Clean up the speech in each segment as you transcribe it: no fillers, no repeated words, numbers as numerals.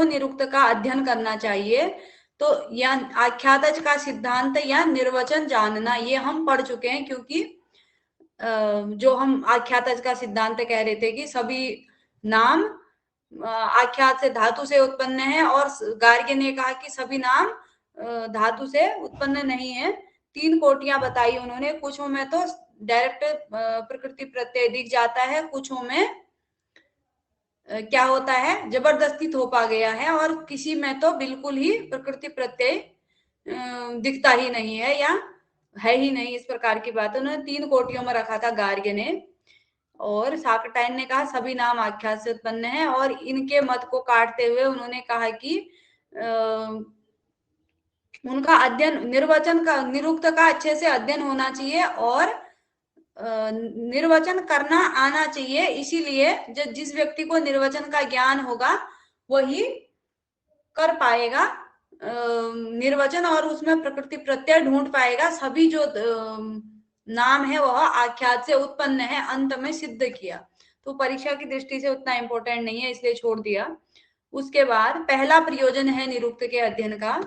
निरुक्त का अध्ययन करना चाहिए। तो या आख्यातज का सिद्धांत या निर्वचन जानना, ये हम पढ़ चुके हैं, क्योंकि जो हम आख्यातज का सिद्धांत कह रहे थे कि सभी नाम आख्यात से धातु से उत्पन्न है, और गार्ग्य ने कहा कि सभी नाम धातु से उत्पन्न नहीं है। 3 कोटियां बताई उन्होंने, कुछों में तो डायरेक्ट प्रकृति प्रत्यय दिख जाता है, कुछों में क्या होता है, जबरदस्ती थोपा गया है, और किसी में तो बिल्कुल ही प्रकृति प्रत्यय दिखता ही नहीं है या है ही नहीं। इस प्रकार की बात उन्होंने 3 कोटियों में रखा था गार्ग्य ने। और शाकटायन ने कहा सभी नाम आख्यात से उत्पन्न है, और इनके मत को काटते हुए उन्होंने कहा कि उनका अध्ययन निर्वचन का निरुक्त का अच्छे से अध्ययन होना चाहिए, और निर्वचन करना आना चाहिए। इसीलिए जिस व्यक्ति को निर्वचन का ज्ञान होगा वही कर पाएगा निर्वचन, और उसमें प्रकृति प्रत्यय ढूंढ पाएगा। सभी जो नाम है वह आख्यात से उत्पन्न है, अंत में सिद्ध किया। तो परीक्षा की दृष्टि से उतना इंपॉर्टेंट नहीं है, इसलिए छोड़ दिया। उसके बाद पहला प्रयोजन है निरुक्त के अध्ययन का,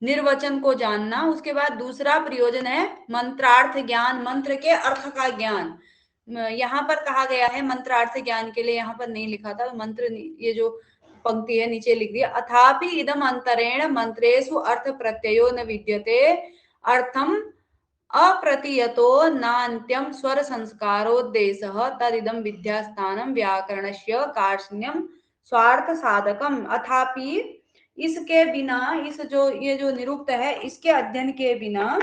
निर्वचन को जानना। उसके बाद दूसरा प्रयोजन है मंत्रार्थ ज्ञान, मंत्र के अर्थ का ज्ञान। यहाँ पर कहा गया है मंत्रार्थ ज्ञान के लिए, यहाँ पर नहीं लिखा था मंत्र, ये जो पंक्ति है नीचे लिख दिया, अथापि इदम अंतरेण मंत्रेषु अर्थ प्रत्ययो न विद्यते अर्थम अप्रतीयतो नान्त्यम स्वर संस्कारोद्देशः तदिदम विद्यास्थानम व्याकरणस्य कार्ष्ण्यम स्वार्थ साधकम। अथापि इसके बिना, इस जो ये जो निरुक्त है इसके अध्ययन के बिना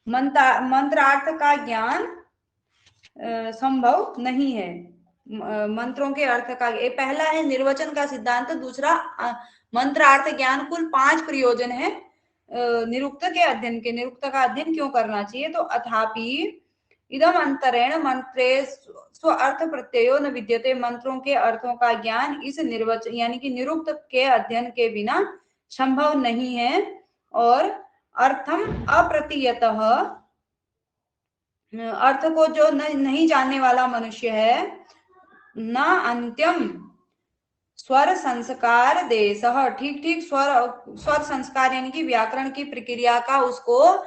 मंत्रार्थ का ज्ञान संभव नहीं है। मंत्रों के अर्थ का, ये पहला है निर्वचन का सिद्धांत, दूसरा मंत्रार्थ ज्ञान। कुल 5 प्रयोजन है निरुक्त के अध्ययन के। निरुक्त का अध्ययन क्यों करना चाहिए, तो अथापि इदम अंतरेण मंत्रेषु अर्थ प्रत्ययो न विद्यते, मंत्रों के अर्थों का ज्ञान इस निर्वचन यानी कि निरुक्त के अध्ययन के बिना संभव नहीं है। और अर्थम अप्रतीयतः, अर्थ को जो नहीं जानने वाला मनुष्य है, न अंत्यम स्वर संस्कार देश, ठीक ठीक स्वर संस्कार यानी कि व्याकरण की प्रक्रिया का उसको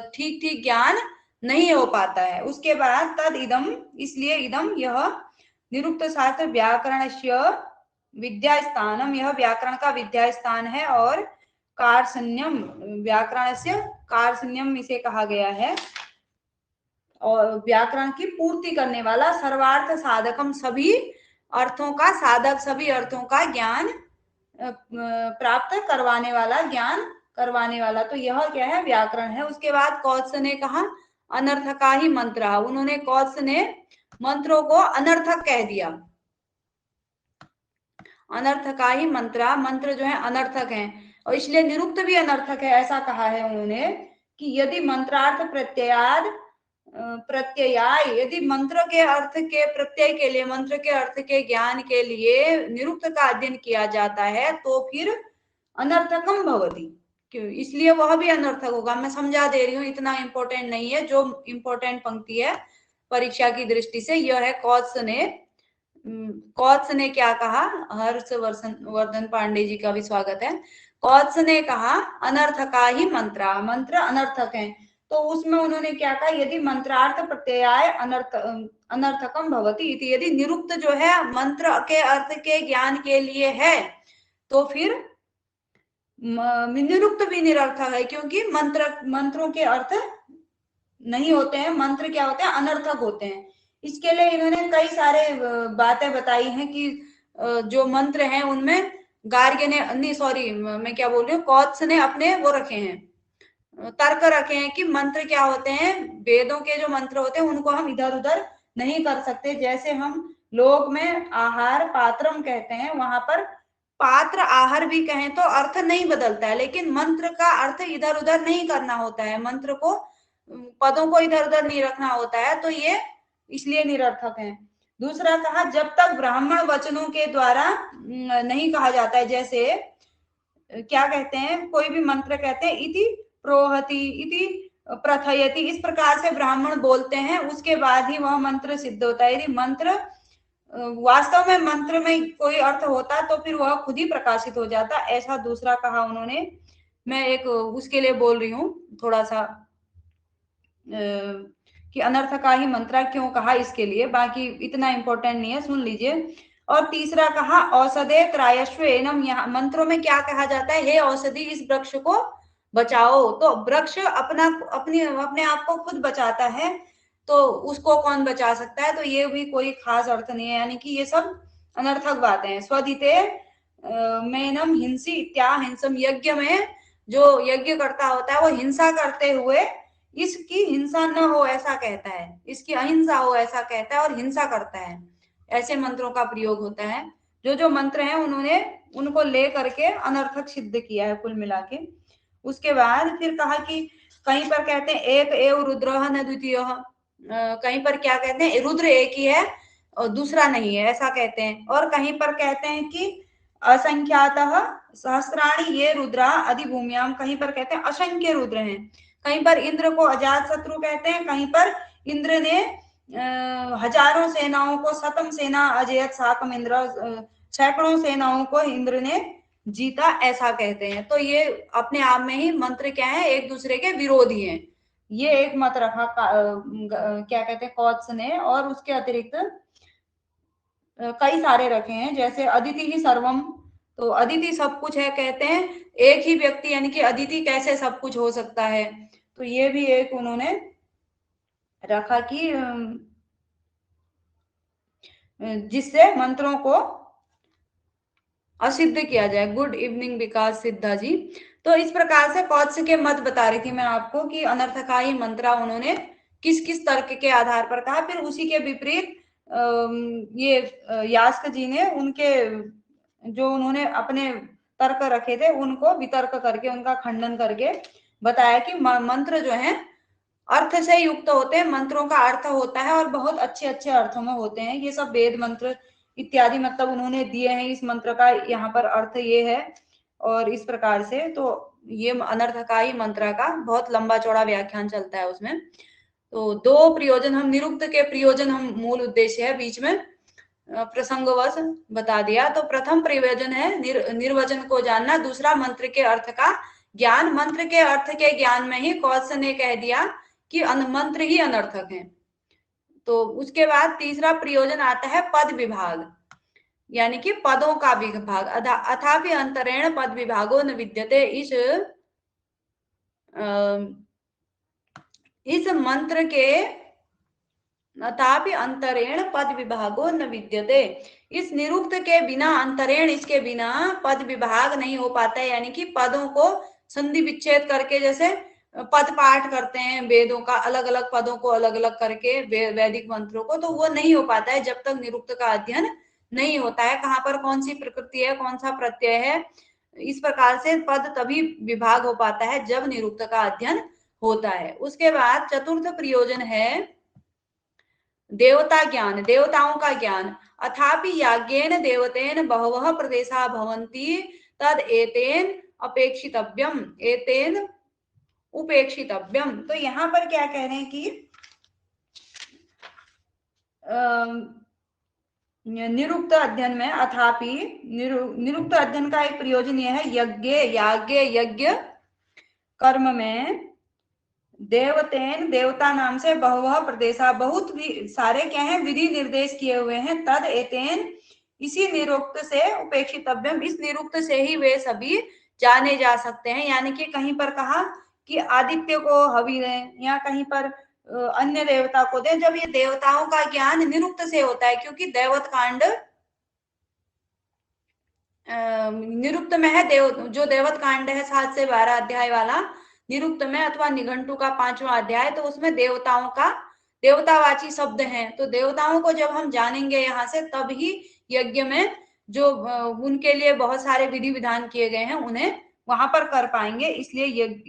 ठीक ठीक ज्ञान नहीं हो पाता है। उसके बाद तद इदम, इसलिए इदम यह निरुक्त शास्त्र व्याकरणस्य विद्या स्थानम, यह व्याकरण का विद्या स्थान है, और कार्षण्यम, व्याकरणस्य कार्षण्यम इसे कहा गया है, और व्याकरण की पूर्ति करने वाला, सर्वार्थ साधकम, सभी अर्थों का साधक, सभी अर्थों का ज्ञान प्राप्त करवाने वाला, ज्ञान करवाने वाला। तो यह क्या है, व्याकरण है। उसके बाद कौत्स ने कहा अनर्थका ही मंत्र, उन्होंने कौत्स ने मंत्रों को अनर्थक कह दिया। अनर्थका ही मंत्र, मंत्र जो है अनर्थक हैं, और इसलिए निरुक्त भी अनर्थक है, ऐसा कहा है उन्होंने कि यदि मंत्रार्थ प्रत्ययाद प्रत्ययाय, यदि मंत्र के अर्थ के प्रत्यय के लिए, मंत्र के अर्थ के ज्ञान के लिए निरुक्त का अध्ययन किया जाता है तो फिर अनर्थकम भवति, क्यों, इसलिए वह भी अनर्थक होगा। मैं समझा दे रही हूँ, इतना इंपॉर्टेंट नहीं है। जो इंपॉर्टेंट पंक्ति है परीक्षा की दृष्टि से यह है, कौत्स ने क्या कहा, हर्षवर्धन पांडे जी का भी स्वागत है। कौत्स ने कहा अनर्थका ही मंत्र, मंत्र अनर्थक है। तो उसमें उन्होंने क्या कहा, यदि मंत्रार्थ प्रत्ययाय अनर्थकम भवति इति, यदि निरुक्त जो है मंत्र के अर्थ के ज्ञान के लिए है तो फिर निरुक्त भी निरर्थक है, क्योंकि मंत्रों के अर्थ नहीं होते हैं, मंत्र क्या होते हैं, अनर्थक होते हैं। इसके लिए इन्होंने कई सारे बातें बताई हैं कि जो मंत्र हैं उनमें गार्ग्य ने, नहीं सॉरी मैं क्या बोल रही हूँ, कौत्स ने अपने वो रखे हैं, तर्क रखे हैं कि मंत्र क्या होते हैं, वेदों के जो मंत्र होते हैं उनको हम इधर उधर नहीं कर सकते। जैसे हम लोग में आहार पात्रम कहते हैं, वहां पर पात्र आहार भी कहें तो अर्थ नहीं बदलता है, लेकिन मंत्र का अर्थ इधर उधर नहीं करना होता है, मंत्र को, पदों को इधर उधर नहीं रखना होता है, तो ये इसलिए निरर्थक है। दूसरा कहा, जब तक ब्राह्मण वचनों के द्वारा नहीं कहा जाता है, जैसे क्या कहते हैं, कोई भी मंत्र कहते हैं इति प्रोहति इति प्रथयति, इस प्रकार से ब्राह्मण बोलते हैं, उसके बाद ही वह मंत्र सिद्ध होता है। यदि मंत्र वास्तव में मंत्र में कोई अर्थ होता तो फिर वह खुद ही प्रकाशित हो जाता, ऐसा दूसरा कहा उन्होंने। मैं एक उसके लिए बोल रही हूँ थोड़ा सा कि अनर्थ का ही मंत्र क्यों कहा, इसके लिए, बाकी इतना इंपॉर्टेंट नहीं है, सुन लीजिए। और तीसरा कहा औषधे त्रायश्व एनम, यहाँ मंत्रों में क्या कहा जाता है, हे औषधि इस वृक्ष को बचाओ। तो वृक्ष अपने आप को खुद बचाता है, तो उसको कौन बचा सकता है, तो ये भी कोई खास अर्थ नहीं है, यानी कि ये सब अनर्थक बातें हैं। स्वदिते मेनम हिंसी इत्या हिंसम, यज्ञ में जो यज्ञ करता होता है वो हिंसा करते हुए इसकी हिंसा न हो ऐसा कहता है, इसकी अहिंसा हो ऐसा कहता है और हिंसा करता है, ऐसे मंत्रों का प्रयोग होता है। जो जो मंत्र हैं उन्होंने उनको ले करके अनर्थक सिद्ध किया है कुल मिला के। उसके बाद फिर कहा कि कहीं पर कहते हैं एक एव रुद्र न द्वितीय, कहीं पर क्या कहते हैं रुद्र एक ही है और दूसरा नहीं है ऐसा कहते हैं, और कहीं पर कहते हैं कि असंख्यातः सहस्राणी ये रुद्रा अधिभूम्याम, कहीं पर कहते हैं असंख्य रुद्र हैं, कहीं पर इंद्र को अजात शत्रु कहते हैं, कहीं पर इंद्र ने हजारों सेनाओं को शतम सेना अजयत साकम इंद्र, सैकड़ों सेनाओं को इंद्र ने जीता ऐसा कहते हैं। तो ये अपने आप में ही मंत्र क्या है, एक दूसरे के विरोधी हैं। ये एक मत रखा क्या कहते हैं कौत्स ने, और उसके अतिरिक्त कई सारे रखे हैं, जैसे अदिति ही सर्वम, तो अदिति सब कुछ है कहते हैं, एक ही व्यक्ति यानी कि अदिति कैसे सब कुछ हो सकता है, तो ये भी एक उन्होंने रखा कि जिससे मंत्रों को असिद्ध किया जाए। गुड इवनिंग विकास सिद्धा जी। तो इस प्रकार से कौत्स के मत बता रही थी मैं आपको कि अनर्थकाई मंत्रा उन्होंने किस किस तर्क के आधार पर कहा। फिर उसी के विपरीत ये यास्क जी ने उनके जो उन्होंने अपने तर्क रखे थे उनको वितर्क करके उनका खंडन करके बताया कि मंत्र जो है अर्थ से युक्त होते हैं, मंत्रों का अर्थ होता है और बहुत अच्छे अच्छे अर्थों में होते हैं। ये सब वेद मंत्र इत्यादि मतलब उन्होंने दिए हैं, इस मंत्र का यहाँ पर अर्थ ये है, और इस प्रकार से तो ये अनर्थकाई मंत्र का बहुत लंबा चौड़ा व्याख्यान चलता है उसमें। तो दो प्रयोजन हम निरुक्त के प्रयोजन हम मूल उद्देश्य है बीच में प्रसंगवश बता दिया। तो प्रथम प्रयोजन है निर्वचन को जानना, दूसरा मंत्र के अर्थ का ज्ञान। मंत्र के अर्थ के ज्ञान में ही कौत्स ने कह दिया कि मंत्र ही अनर्थक है। तो उसके बाद तीसरा प्रयोजन आता है पद विभाग, यानी कि पदों का विभाग। अथापि अंतरेण पद विभागो न विद्यते, इस मंत्र के अथापि अंतरेण पद विभागो न विद्यते, इस निरुक्त के बिना, अंतरेण इसके बिना पद विभाग नहीं हो पाता है, यानी कि पदों को संधि विच्छेद करके जैसे पद पाठ करते हैं वेदों का, अलग अलग पदों को अलग अलग करके वैदिक मंत्रों को, तो वो नहीं हो पाता है जब तक निरुक्त का अध्ययन नहीं होता है, कहाँ पर कौन सी प्रकृति है, कौन सा प्रत्यय है। इस प्रकार से पद तभी विभाग हो पाता है जब निरुक्त का अध्ययन होता है। उसके बाद चतुर्थ प्रयोजन है देवता ज्ञान, देवताओं का ज्ञान। अथापि याज्ञेन देवतेन बहवः प्रदेशा भवन्ति तद एतेन अपेक्षितव्यम, एतेन उपेक्षितव्यम। तो यहाँ पर क्या कह रहे हैं कि निरुक्त अध्ययन में, अथापि निरुक्त अध्ययन का एक प्रयोजन यह है यज्ञ कर्म में देवतेन, देवता नाम से बहुवह प्रदेशा, बहुत भी सारे क्या है विधि निर्देश किए हुए हैं। तद एतेन, इसी निरुक्त से उपेक्षितव्यम, इस निरुक्त से ही वे सभी जाने जा सकते हैं। यानी कि कहीं पर कहा कि आदित्य को हवि दें, या कहीं पर अन्य देवता को दें, जब ये देवताओं का ज्ञान निरुक्त से होता है, क्योंकि दैवत कांड निरुक्त में है। जो देवत कांड है 7 से 12 अध्याय वाला निरुक्त में, अथवा निघंटु का 5वां अध्याय, तो उसमें देवताओं का देवतावाची शब्द हैं। तो देवताओं को जब हम जानेंगे यहाँ से, तब ही यज्ञ में जो उनके लिए बहुत सारे विधि विधान किए गए हैं उन्हें वहां पर कर पाएंगे। इसलिए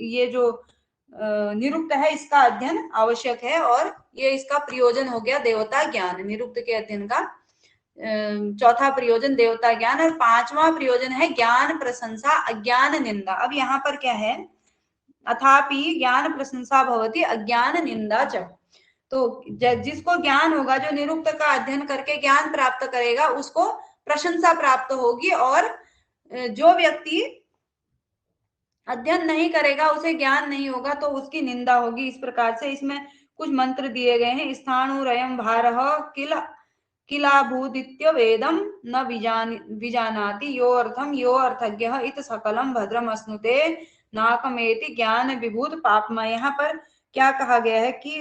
ये जो निरुक्त है इसका अध्ययन आवश्यक है, और ये इसका प्रयोजन हो गया देवता ज्ञान, निरुक्त के अध्ययन का चौथा प्रयोजन देवता ज्ञान। और 5वां प्रयोजन है ज्ञान प्रशंसा अज्ञान निंदा। अब यहाँ पर क्या है, अथापि ज्ञान प्रशंसा भवति अज्ञान निंदा च। तो जिसको ज्ञान होगा, जो निरुक्त का अध्ययन करके ज्ञान प्राप्त करेगा, उसको प्रशंसा प्राप्त होगी, और जो व्यक्ति अध्ययन नहीं करेगा, उसे ज्ञान नहीं होगा, तो उसकी निंदा होगी। इस प्रकार से इसमें कुछ मंत्र दिए गए हैं। स्थाणुरयं भारः किल किलाभूदित्य वेदम न विजानाति यो अर्थम यो अर्थज्ञः इत सकलम भद्रम अश्नुते नाकमेति ज्ञान विभूत पापमय। यहाँ पर क्या कहा गया है कि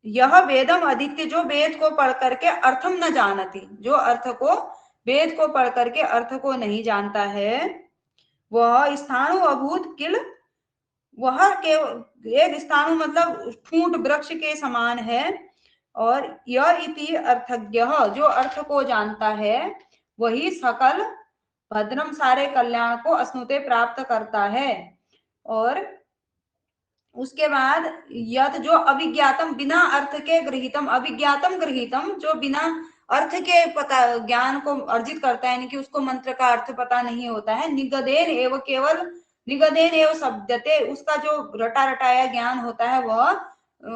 यह वेदम अदित्य, जो वेद को पढ़ करके अर्थम न जानती, जो अर्थ को, वेद को पढ़ करके अर्थ को नहीं जानता है, वह स्थाणु अभूत किल, वह के एक स्थाणु मतलब ठूंठ वृक्ष के समान है, और यह इति अर्थज्ञ, जो अर्थ को जानता है, वही सकल भद्रम, सारे कल्याण को अश्नुते प्राप्त करता है। और उसके बाद यद, जो अविज्ञातम, बिना अर्थ के गृहीतम, अविज्ञातम गृहीतम, जो बिना अर्थ के पता ज्ञान को अर्जित करता है, यानी कि उसको मंत्र का अर्थ पता नहीं होता है। निगदेन एव, केवल निगदेन एव शब्दते, उसका जो रटा रटाया ज्ञान होता है वह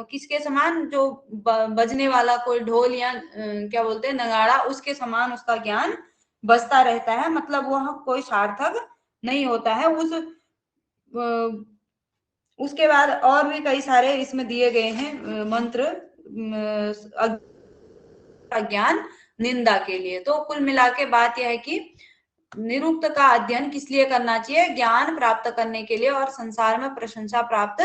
किसके समान, जो बजने वाला कोई ढोल या क्या बोलते हैं नगाड़ा, उसके समान उसका ज्ञान बजता रहता है, मतलब वह कोई सार्थक नहीं होता है। उसके बाद और भी कई सारे इसमें दिए गए हैं मंत्र ज्ञान निंदा के लिए। तो कुल मिला के बात यह है कि निरुक्त का अध्ययन किस लिए करना चाहिए? ज्ञान प्राप्त करने के लिए और संसार में प्रशंसा प्राप्त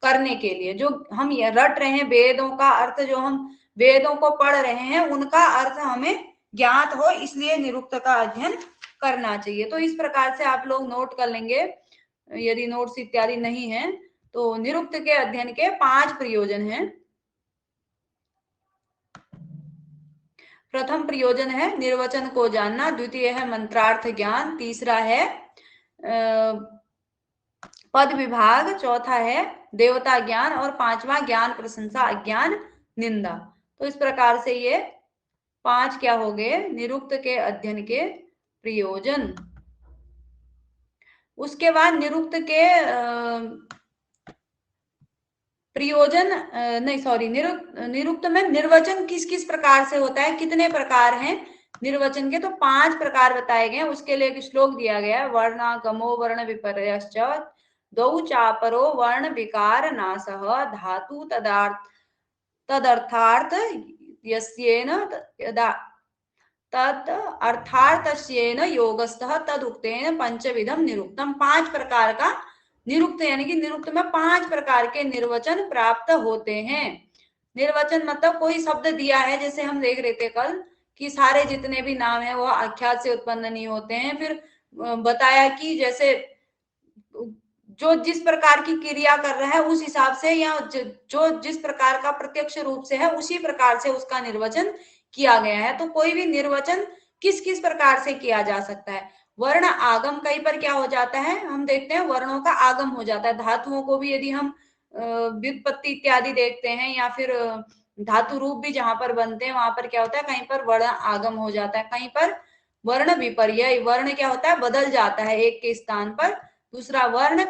करने के लिए। जो हम ये रट रहे हैं वेदों का अर्थ, जो हम वेदों को पढ़ रहे हैं, उनका अर्थ हमें ज्ञात हो, इसलिए निरुक्त का अध्ययन करना चाहिए। तो इस प्रकार से आप लोग नोट कर लेंगे, यदि नोट्स इत्यादि नहीं है तो। निरुक्त के अध्ययन के 5 प्रयोजन हैं। प्रथम प्रयोजन है निर्वचन को जानना, द्वितीय है मंत्रार्थ ज्ञान, तीसरा है पद विभाग, चौथा है देवता ज्ञान, और पांचवा ज्ञान प्रशंसा अज्ञान निंदा। तो इस प्रकार से ये 5 क्या हो गए निरुक्त के अध्ययन के प्रयोजन। उसके बाद निरुक्त के प्रयोजन नहीं सॉरी निरुक्त में निर्वचन किस किस प्रकार से होता है, कितने प्रकार हैं निर्वचन के? तो 5 प्रकार बताए गए हैं। उसके लिए एक श्लोक दिया गया है, वर्णागमो वर्ण विपर्यश्च द्वौ चापरो वर्ण विकार नासः धातु तदर्थार्थ यस्येन तद अर्थार्थस्येन योगस्थः तदुक्तेन पंचविधम निरुक्तम। 5 प्रकार का निरुक्त, यानी कि निरुक्त में 5 प्रकार के निर्वचन प्राप्त होते हैं। निर्वचन मतलब कोई शब्द दिया है, जैसे हम देख रहे थे कल कि सारे जितने भी नाम है वह आख्यात से उत्पन्न नहीं होते हैं। फिर बताया कि जैसे जो जिस प्रकार की क्रिया कर रहा है उस हिसाब से, या जो जिस प्रकार का प्रत्यक्ष रूप से है उसी प्रकार से उसका निर्वचन किया गया है। तो कोई भी निर्वचन किस किस प्रकार से किया जा सकता है? वर्ण आगम, कई पर क्या हो जाता है, हम देखते हैं वर्णों का आगम हो जाता है। धातुओं को भी यदि हम व्युत्पत्ति इत्यादि देखते हैं, या फिर धातु रूप भी जहां पर बनते हैं वहां पर क्या होता है, कहीं पर वर्ण आगम हो जाता है, कहीं पर वर्ण विपर्यय, वर्ण क्या होता है बदल जाता है एक के स्थान पर दूसरा। वर्ण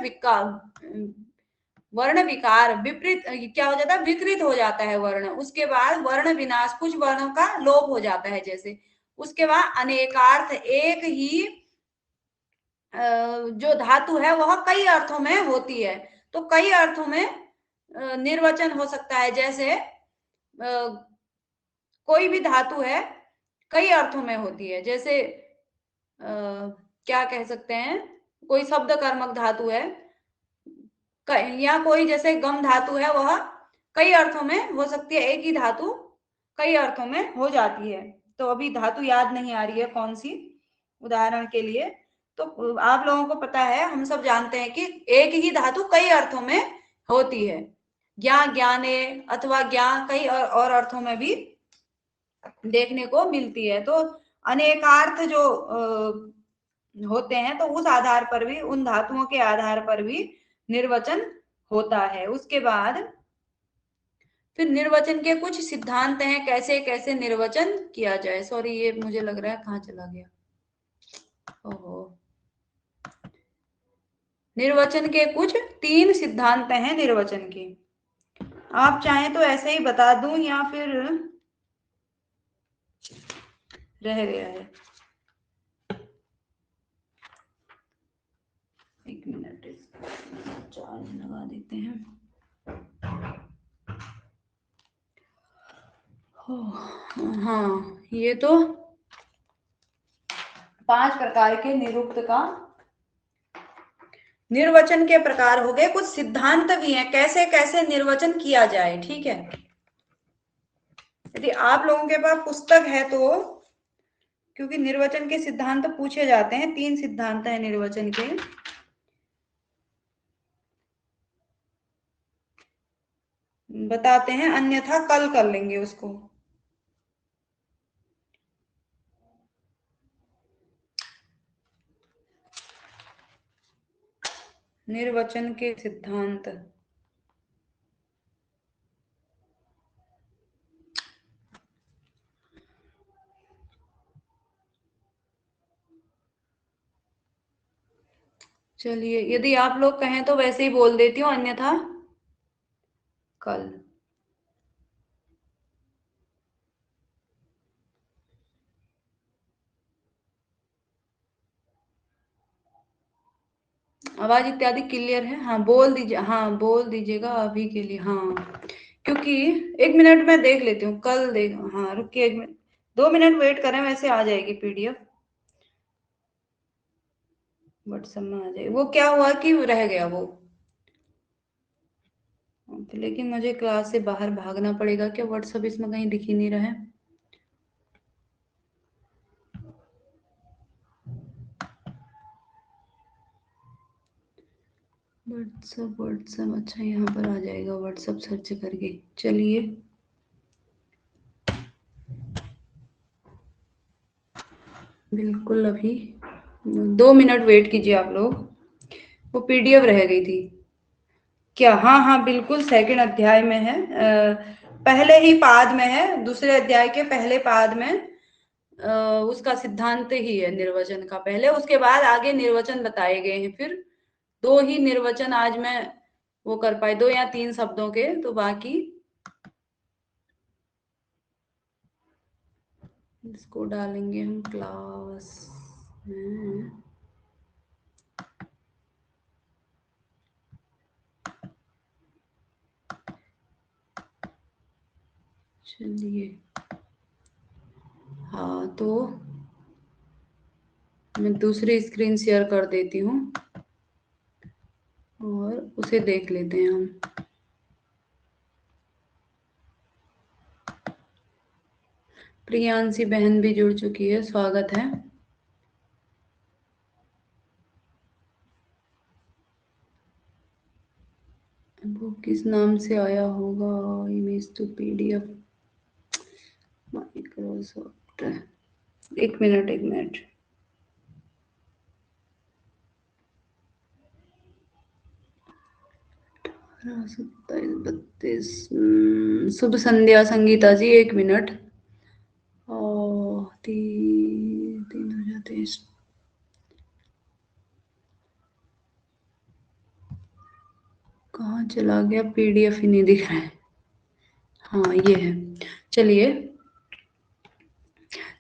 विकार विपरीत क्या हो जाता है, विकृत हो जाता है वर्ण। उसके बाद वर्ण विनाश, कुछ वर्णों का लोप हो जाता है जैसे। उसके बाद अनेकार्थ, एक ही जो धातु है वह कई अर्थों में होती है। तो कई अर्थों में निर्वचन हो सकता है, जैसे कोई भी धातु है कई अर्थों में होती है, जैसे क्या कह सकते हैं, कोई शब्द कर्मक धातु है, या कोई जैसे गम धातु है, वह कई अर्थों में हो सकती है। एक ही धातु कई अर्थों में हो जाती है। तो अभी धातु याद नहीं आ रही है कौन सी उदाहरण के लिए। तो आप लोगों को पता है, हम सब जानते हैं कि एक ही धातु कई अर्थों में होती है। ज्ञा, ज्ञाने अथवा ज्ञा कई और अर्थों में भी देखने को मिलती है। तो अनेकार्थ जो होते हैं, तो उस आधार पर भी, उन धातुओं के आधार पर भी निर्वचन होता है। उसके बाद फिर निर्वचन के कुछ सिद्धांत हैं, कैसे कैसे निर्वचन किया जाए। सॉरी, ये मुझे लग रहा है कहाँ चला गया। ओहो, निर्वचन के कुछ 3 सिद्धांत हैं निर्वचन के। आप चाहें तो ऐसे ही बता दूं या फिर रह गया है? एक मिनट, चार्ज लगा देते हैं। हाँ, ये तो 5 प्रकार के निरुक्त का निर्वचन के प्रकार हो गए। कुछ सिद्धांत भी हैं कैसे कैसे निर्वचन किया जाए, ठीक है। यदि आप लोगों के पास पुस्तक है तो, क्योंकि निर्वचन के सिद्धांत पूछे जाते हैं, 3 सिद्धांत हैं निर्वचन के। बताते हैं, अन्यथा कल कर लेंगे उसको। निर्वचन के सिद्धांत, चलिए यदि आप लोग कहें तो वैसे ही बोल देती हूँ, अन्यथा कल। आवाज इत्यादि क्लियर है? हाँ बोल दीजिए, हाँ बोल दीजिएगा अभी के लिए। हाँ, क्योंकि 1 मिनट में देख लेती हूँ, कल देख। हाँ रुकिए 1 मिनट, 2 मिनट वेट करें, वैसे आ जाएगी पीडीएफ व्हाट्सएप में आ जाएगी। वो क्या हुआ कि रह गया वो, लेकिन मुझे क्लास से बाहर भागना पड़ेगा क्या? व्हाट्सएप इसमें कहीं दिख ही नहीं रहा है। व्हाट्सएप, अच्छा यहाँ पर आ जाएगा व्हाट्सएप सर्च करके। चलिए बिल्कुल, अभी 2 मिनट वेट कीजिए आप लोग। वो पीडीएफ रह गई थी क्या? हाँ हाँ बिल्कुल, सेकंड अध्याय में है, पहले ही पाद में है, दूसरे अध्याय के पहले पाद में उसका सिद्धांत ही है निर्वचन का पहले, उसके बाद आगे निर्वचन बताए गए हैं। फिर 2 ही निर्वचन आज मैं वो कर पाई, 2 या 3 शब्दों के, तो बाकी इसको डालेंगे हम क्लास में। चलिए, हाँ तो मैं दूसरी स्क्रीन शेयर कर देती हूँ और उसे देख लेते हैं हम। प्रियांशी बहन भी जुड़ चुकी है, स्वागत है। वो किस नाम से आया होगा? Image to PDF Microsoft. 1 minute 1 minute. 27 32। शुभ संध्या संगीता जी, 1 मिनट। 3 कहाँ चला गया? पीडीएफ ही नहीं दिख रहा है। हाँ ये है। चलिए,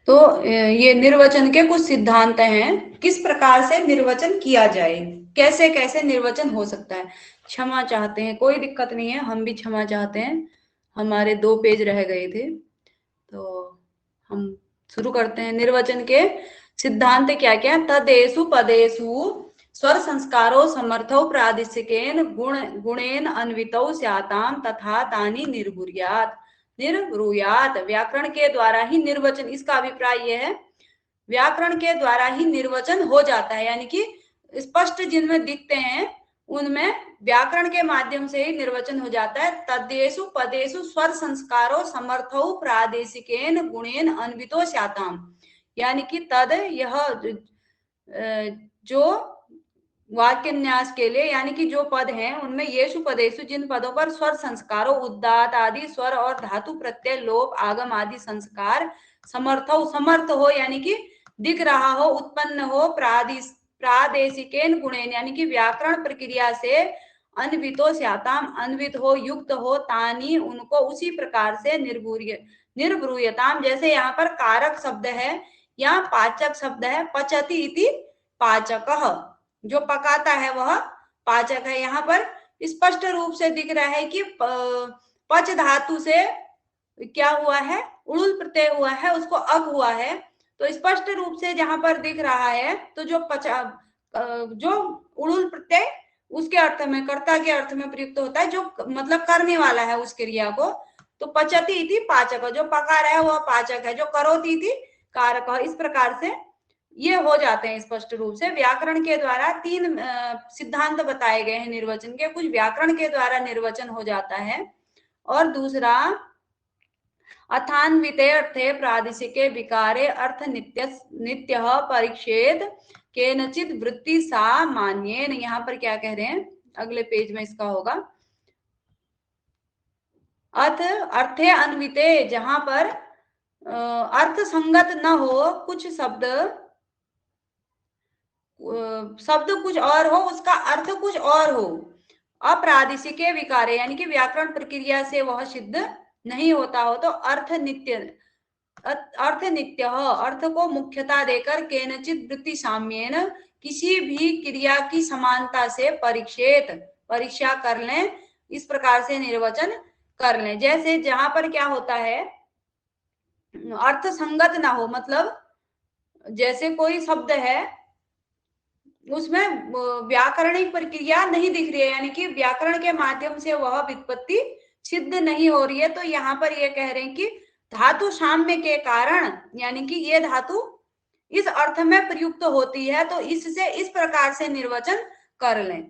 तो ये निर्वचन के कुछ सिद्धांत हैं, किस प्रकार से निर्वचन किया जाए, कैसे कैसे निर्वचन हो सकता है। क्षमा चाहते हैं, कोई दिक्कत नहीं है, हम भी क्षमा चाहते हैं, हमारे 2 पेज रह गए थे। तो हम शुरू करते हैं। निर्वचन के सिद्धांत क्या क्या? तदेषु पदेषु स्वर संस्कारो समर्थौ प्रादेशिकेन गुणेन अन्वितौ स्याताम तथा तानि निर्ब्रूयात। व्याकरण के द्वारा ही निर्वचन, इसका अभिप्राय यह है, व्याकरण के द्वारा ही निर्वचन हो जाता है, यानी कि स्पष्ट जिनमें दिखते हैं उनमें व्याकरण के माध्यम से ही निर्वचन हो जाता है। तद्देषु पदेषु स्वर संस्कारो समर्थौ प्रादेशिकेन गुणेन अन्वितो स्याताम, यानी कि तद, यह जो वाक्यन्यास के लिए, यानी कि जो पद हैं उनमें येषु पदेषु, जिन पदों पर स्वर संस्कारों, उदात्त आदि स्वर और धातु प्रत्यय लोप आगम आदि संस्कार समर्थ हो, यानी कि दिख रहा हो, उत्पन्न हो, प्रादेशिकेन गुणेन, यानी कि व्याकरण प्रक्रिया से अन्वितो स्याताम, अन्वित हो, युक्त हो, तानी उनको, उसी प्रकार से निर्ब्रूयताम। जैसे यहाँ पर कारक शब्द है, यहाँ पाचक शब्द है, पचति इति पाचकः, जो पकाता है वह पाचक है। यहाँ पर स्पष्ट रूप से दिख रहा है कि पच धातु से क्या हुआ है, उड़ुल प्रत्यय हुआ है, उसको अक हुआ है। तो स्पष्ट रूप से जहां पर दिख रहा है, तो जो उड़ुल प्रत्यय उसके अर्थ में, कर्ता के अर्थ में प्रयुक्त होता है, जो मतलब करने वाला है उस क्रिया को। तो पचति इति पाचक, जो पका रहा है वह पाचक है, जो करोति इति कारक। इस प्रकार से ये हो जाते हैं स्पष्ट रूप से। व्याकरण के द्वारा 3 सिद्धांत बताए गए हैं निर्वचन के, कुछ व्याकरण के द्वारा निर्वचन हो जाता है। और दूसरा, अथान्विते अर्थे प्रादेशिके विकारे अर्थ नित्य परिच्छेद केनचित वृत्ति सामान्येन। यहाँ पर क्या कह रहे हैं, अगले पेज में इसका होगा। अर्थे अन्विते, जहां पर अर्थ संगत न हो, कुछ शब्द कुछ और हो, उसका अर्थ कुछ और हो। अप्रादेशिके विकारे, यानी कि व्याकरण प्रक्रिया से वह सिद्ध नहीं होता हो, तो अर्थ नित्य, अर्थ को मुख्यता देकर केनचित वृत्ति साम्येन, किसी भी क्रिया की समानता से परीक्षा कर लें, इस प्रकार से निर्वचन कर लें। जैसे जहां पर क्या होता है, अर्थ संगत ना हो, मतलब जैसे कोई शब्द है उसमें व्याकरणिक प्रक्रिया नहीं दिख रही है, यानी कि व्याकरण के माध्यम से वह व्युत्पत्ति सिद्ध नहीं हो रही है, तो यहाँ पर ये कह रहे हैं कि धातु साम्य के कारण, यानी कि ये धातु इस अर्थ में प्रयुक्त होती है, तो इससे इस प्रकार से निर्वचन कर लें।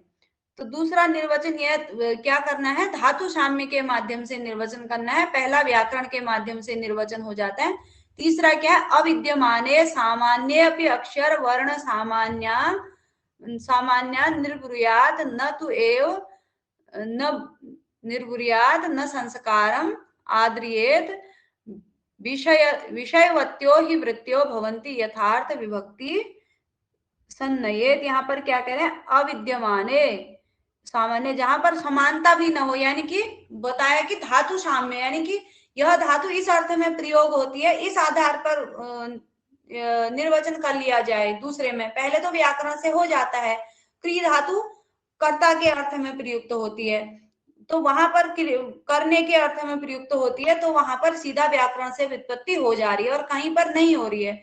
तो दूसरा निर्वचन यह क्या करना है, धातु साम्य के माध्यम से निर्वचन करना है। पहला व्याकरण के माध्यम से निर्वचन हो जाता है। तीसरा क्या है, अविद्यमाने सामान्य अपि अक्षर वर्ण सामान्य निर्ब्रूयात न तु एव न निर्ब्रूयात न संस्कारम आद्रियेत विषयवत्यो ही वृत्तियो भवन्ति यथार्थ विभक्ति सन्नयेत। यहाँ पर क्या कह रहे हैं, अविद्यमाने सामान्य, जहां पर समानता भी न हो, यानी कि बताया कि धातु साम्य, यानी कि यह धातु इस अर्थ में प्रयोग होती है, इस आधार पर निर्वचन कर लिया जाए। दूसरे में पहले तो व्याकरण से हो जाता है, क्रिय धातु कर्ता के अर्थ में प्रयुक्त होती है, तो वहां पर करने के अर्थ में प्रयुक्त होती है, तो वहां पर सीधा व्याकरण से व्युत्पत्ति हो जा रही है, और कहीं पर नहीं हो रही है,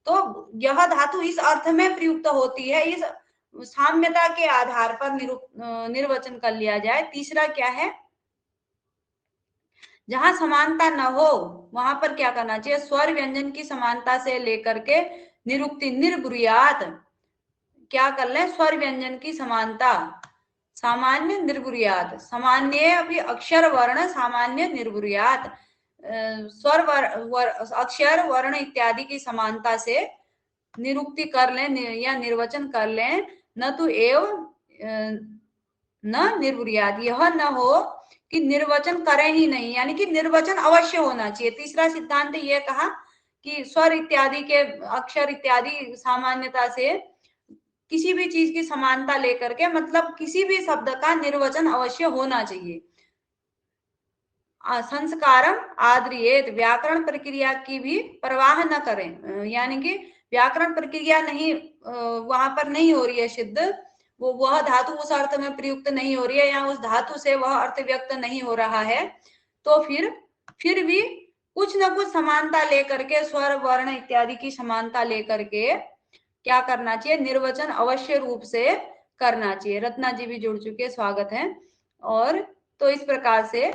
तो यह धातु इस अर्थ में प्रयुक्त होती है, इस साम्यता के आधार पर निर्वचन कर लिया जाए। तीसरा क्या है, जहां समानता न हो वहां पर क्या करना चाहिए, स्वर व्यंजन की समानता से लेकर के निरुक्ति निर्ब्रूयात, क्या कर ले, स्वर व्यंजन की समानता, सामान्य निर्ब्रूयात, सामान्य अभी अक्षर वर्ण सामान्य निर्ब्रूयात, स्वर अक्षर वर्ण इत्यादि की समानता से निरुक्ति कर लें या निर्वचन कर लें, न तो एव न निर्ब्रूयात, यह न हो कि निर्वचन करें ही नहीं, यानी कि निर्वचन अवश्य होना चाहिए। तीसरा सिद्धांत ये कहा कि स्वर इत्यादि के, अक्षर इत्यादि सामान्यता से किसी भी चीज की समानता लेकर के, मतलब किसी भी शब्द का निर्वचन अवश्य होना चाहिए। संस्कारम आद्रियेत, व्याकरण प्रक्रिया की भी परवाह न करें, यानी कि व्याकरण प्रक्रिया नहीं वहां पर नहीं हो रही है सिद्ध, वह धातु उस अर्थ में प्रयुक्त नहीं हो रही है, या उस धातु से वह अर्थ व्यक्त नहीं हो रहा है, तो फिर भी कुछ न कुछ समानता लेकर के, स्वर वर्ण इत्यादि की समानता लेकर के क्या करना चाहिए, निर्वचन अवश्य रूप से करना चाहिए। रत्ना जी भी जुड़ चुके, स्वागत है। और तो इस प्रकार से,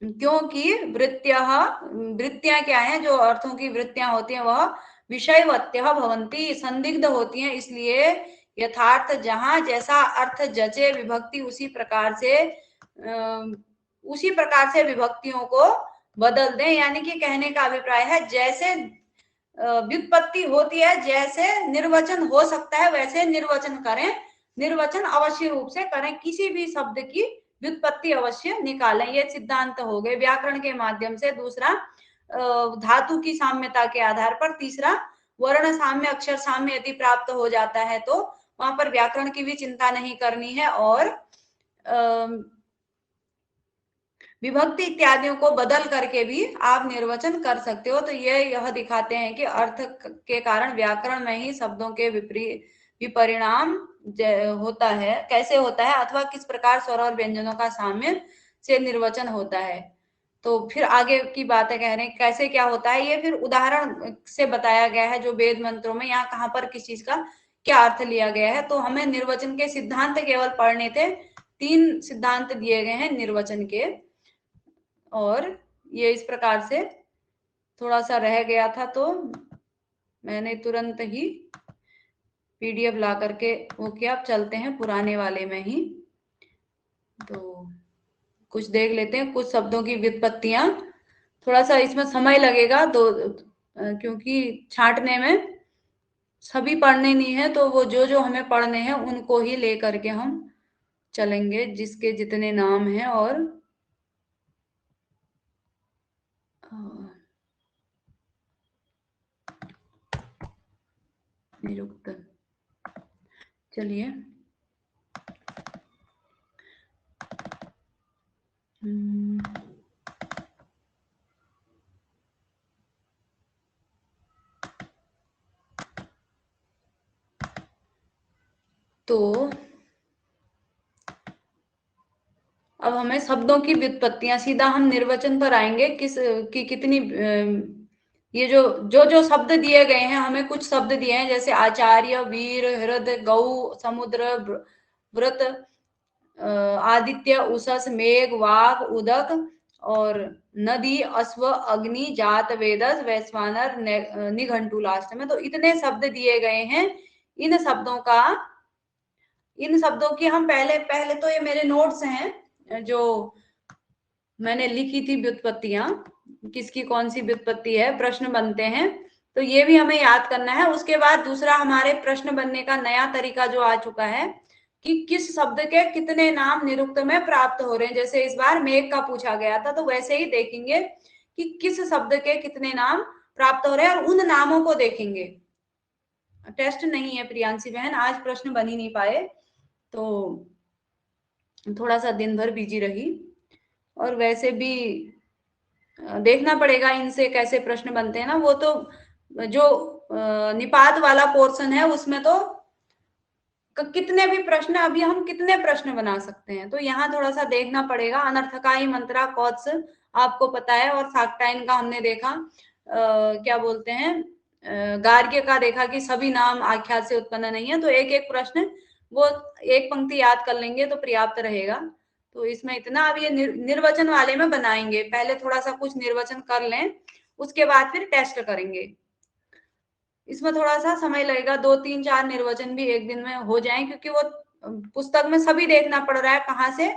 क्योंकि वृत्तियां क्या है, जो अर्थों की वृत्तियां होती हैं वह विषयवत्य भवंती, संदिग्ध होती हैं, इसलिए यथार्थ जहां जैसा अर्थ जचे विभक्ति उसी प्रकार से विभक्तियों को बदल दें। यानी कि कहने का अभिप्राय है, जैसे व्युत्पत्ति होती है, जैसे निर्वचन हो सकता है, वैसे निर्वचन करें, निर्वचन अवश्य रूप से करें, किसी भी शब्द की व्युत्पत्ति अवश्य निकालें। ये सिद्धांत हो गए व्याकरण के माध्यम से। दूसरा धातु की साम्यता के आधार पर। तीसरा वर्ण साम्य अक्षर साम्य यदि प्राप्त हो जाता है तो वहां पर व्याकरण की भी चिंता नहीं करनी है और विभक्ति इत्यादियों को बदल करके भी आप निर्वचन कर सकते हो। तो यह दिखाते हैं कि अर्थ के कारण व्याकरण में ही शब्दों के विपरिणाम होता है, कैसे होता है, अथवा किस प्रकार स्वर और व्यंजनों का साम्य से निर्वचन होता है। तो फिर आगे की बातें कह रहे हैं कैसे क्या होता है, ये फिर उदाहरण से बताया गया है जो वेद मंत्रों में, यहाँ कहाँ पर किस चीज का क्या अर्थ लिया गया है। तो हमें निर्वचन के सिद्धांत केवल पढ़ने थे, 3 सिद्धांत दिए गए हैं निर्वचन के, और ये इस प्रकार से थोड़ा सा रह गया था तो मैंने तुरंत ही पीडीएफ ला करके वो किया। अब चलते हैं पुराने वाले में ही, तो कुछ देख लेते हैं कुछ शब्दों की व्युत्पत्तियां। थोड़ा सा इसमें समय लगेगा तो क्योंकि छांटने में सभी पढ़ने नहीं है, तो वो जो जो हमें पढ़ने हैं उनको ही ले करके हम चलेंगे, जिसके जितने नाम हैं। और निरुक्त, चलिए तो अब हमें शब्दों की व्युत्पत्तियां, सीधा हम निर्वचन पर आएंगे किस की कितनी ये जो जो जो शब्द दिए गए हैं, हमें कुछ शब्द दिए हैं जैसे आचार्य, वीर, हृदय, गौ, समुद्र, व्रत, आदित्य, उषस, मेघ, वाक, उदक और नदी, अश्व, अग्नि, जात, वेदस, वैश्वानर, निघंटू लास्ट में। तो इतने शब्द दिए गए हैं। इन शब्दों की हम पहले पहले तो ये मेरे नोट्स हैं जो मैंने लिखी थी व्युत्पत्तियां, किसकी कौन सी व्युत्पत्ति है, प्रश्न बनते हैं, तो ये भी हमें याद करना है। उसके बाद दूसरा हमारे प्रश्न बनने का नया तरीका जो आ चुका है कि किस शब्द के कितने नाम निरुक्त में प्राप्त हो रहे हैं। जैसे इस बार मेघ का पूछा गया था, तो वैसे ही देखेंगे कि किस शब्द के कितने नाम प्राप्त हो रहे हैं और उन नामों को देखेंगे। टेस्ट नहीं है प्रियांशी बहन, आज प्रश्न बन ही नहीं पाए, तो थोड़ा सा दिन भर बिजी रही। और वैसे भी देखना पड़ेगा इनसे कैसे प्रश्न बनते हैं ना। वो तो जो निपात वाला पोर्शन है उसमें तो कितने भी प्रश्न, अभी हम कितने प्रश्न बना सकते हैं, तो यहाँ थोड़ा सा देखना पड़ेगा। अनर्थकाई मंत्रा कौत्स आपको पता है, और साक्टाइन का हमने देखा क्या बोलते हैं, गार्ग्य का देखा कि सभी नाम आख्यात से उत्पन्न नहीं है। तो एक एक प्रश्न वो एक पंक्ति याद कर लेंगे तो पर्याप्त रहेगा। तो इसमें इतना, अब ये निर्वचन वाले में बनाएंगे, पहले थोड़ा सा कुछ निर्वचन कर लें, उसके बाद फिर टेस्ट करेंगे। इसमें थोड़ा सा समय लगेगा, 2-3-4 निर्वचन भी एक दिन में हो जाएं, क्योंकि वो पुस्तक में सभी देखना पड़ रहा है कहाँ से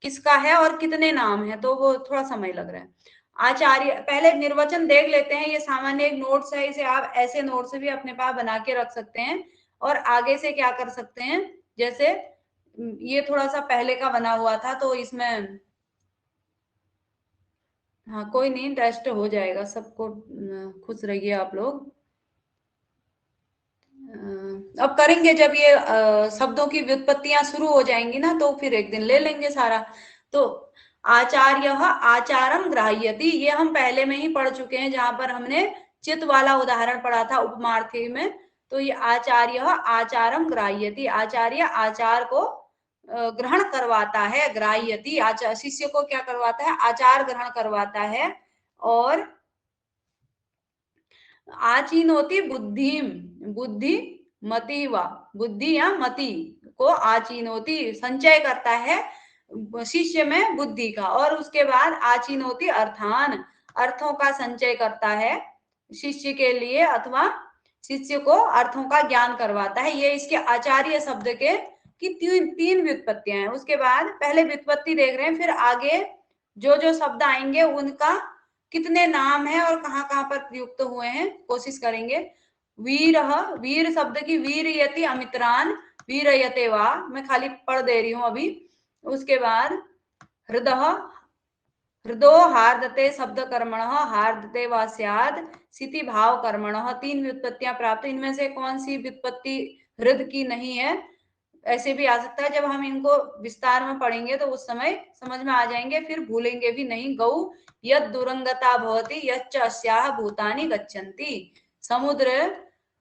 किसका है और कितने नाम है, तो वो थोड़ा समय लग रहा है। आचार्य, पहले निर्वचन देख लेते हैं। ये सामान्य एक नोट्स है, इसे आप ऐसे नोट्स भी अपने पास बना के रख सकते हैं। और आगे से क्या कर सकते हैं, जैसे ये थोड़ा सा पहले का बना हुआ था, तो इसमें हाँ कोई नहीं, टेस्ट हो जाएगा, सबको खुश रहिए आप लोग। अब करेंगे जब ये शब्दों की व्युत्पत्तियां शुरू हो जाएंगी ना, तो फिर एक दिन ले लेंगे सारा। तो आचार्य आचारम ग्राह्यति, ये हम पहले में ही पढ़ चुके हैं, जहां पर हमने चित वाला उदाहरण पढ़ा था उपमार्थी में। तो ये आचार्य आचारम ग्राह्यति, आचार्य आचार को ग्रहण करवाता है, ग्राह्यति आचार, शिष्य को क्या करवाता है, आचार ग्रहण करवाता है। और आचीनोति बुद्धि, बुद्धि मति व, बुद्धि या मति को आचीनोति, संचय करता है शिष्य में बुद्धि का। और उसके बाद आचीनोति अर्थान, अर्थों का संचय करता है शिष्य के लिए, अथवा शिष्य को अर्थों का ज्ञान करवाता है। ये इसके आचार्य शब्द के की तीन व्युत्पत्तियां हैं। उसके बाद पहले व्युत्पत्ति देख रहे हैं, फिर आगे जो जो शब्द आएंगे उनका कितने नाम है और कहाँ कहाँ पर प्रयुक्त हुए हैं, कोशिश करेंगे। वीर, वीर शब्द की वीरयति अमित्रान, वीरयते वा, मैं खाली पढ़ दे रही हूं अभी। उसके बाद हृदय, हृदो हार्दते शब्द कर्मण, हार्दते वा स्याद, सिति भाव कर्मण, 3 व्युत्पत्तियां प्राप्त। इनमें से कौन सी व्युत्पत्ति हृद की नहीं है, ऐसे भी आ सकता है। जब हम इनको विस्तार में पढ़ेंगे तो उस समय समझ में आ जाएंगे, फिर भूलेंगे भी नहीं। गौ यद दुरंगता भवति यच्च अस्याः भूतानि गच्छन्ति। समुद्र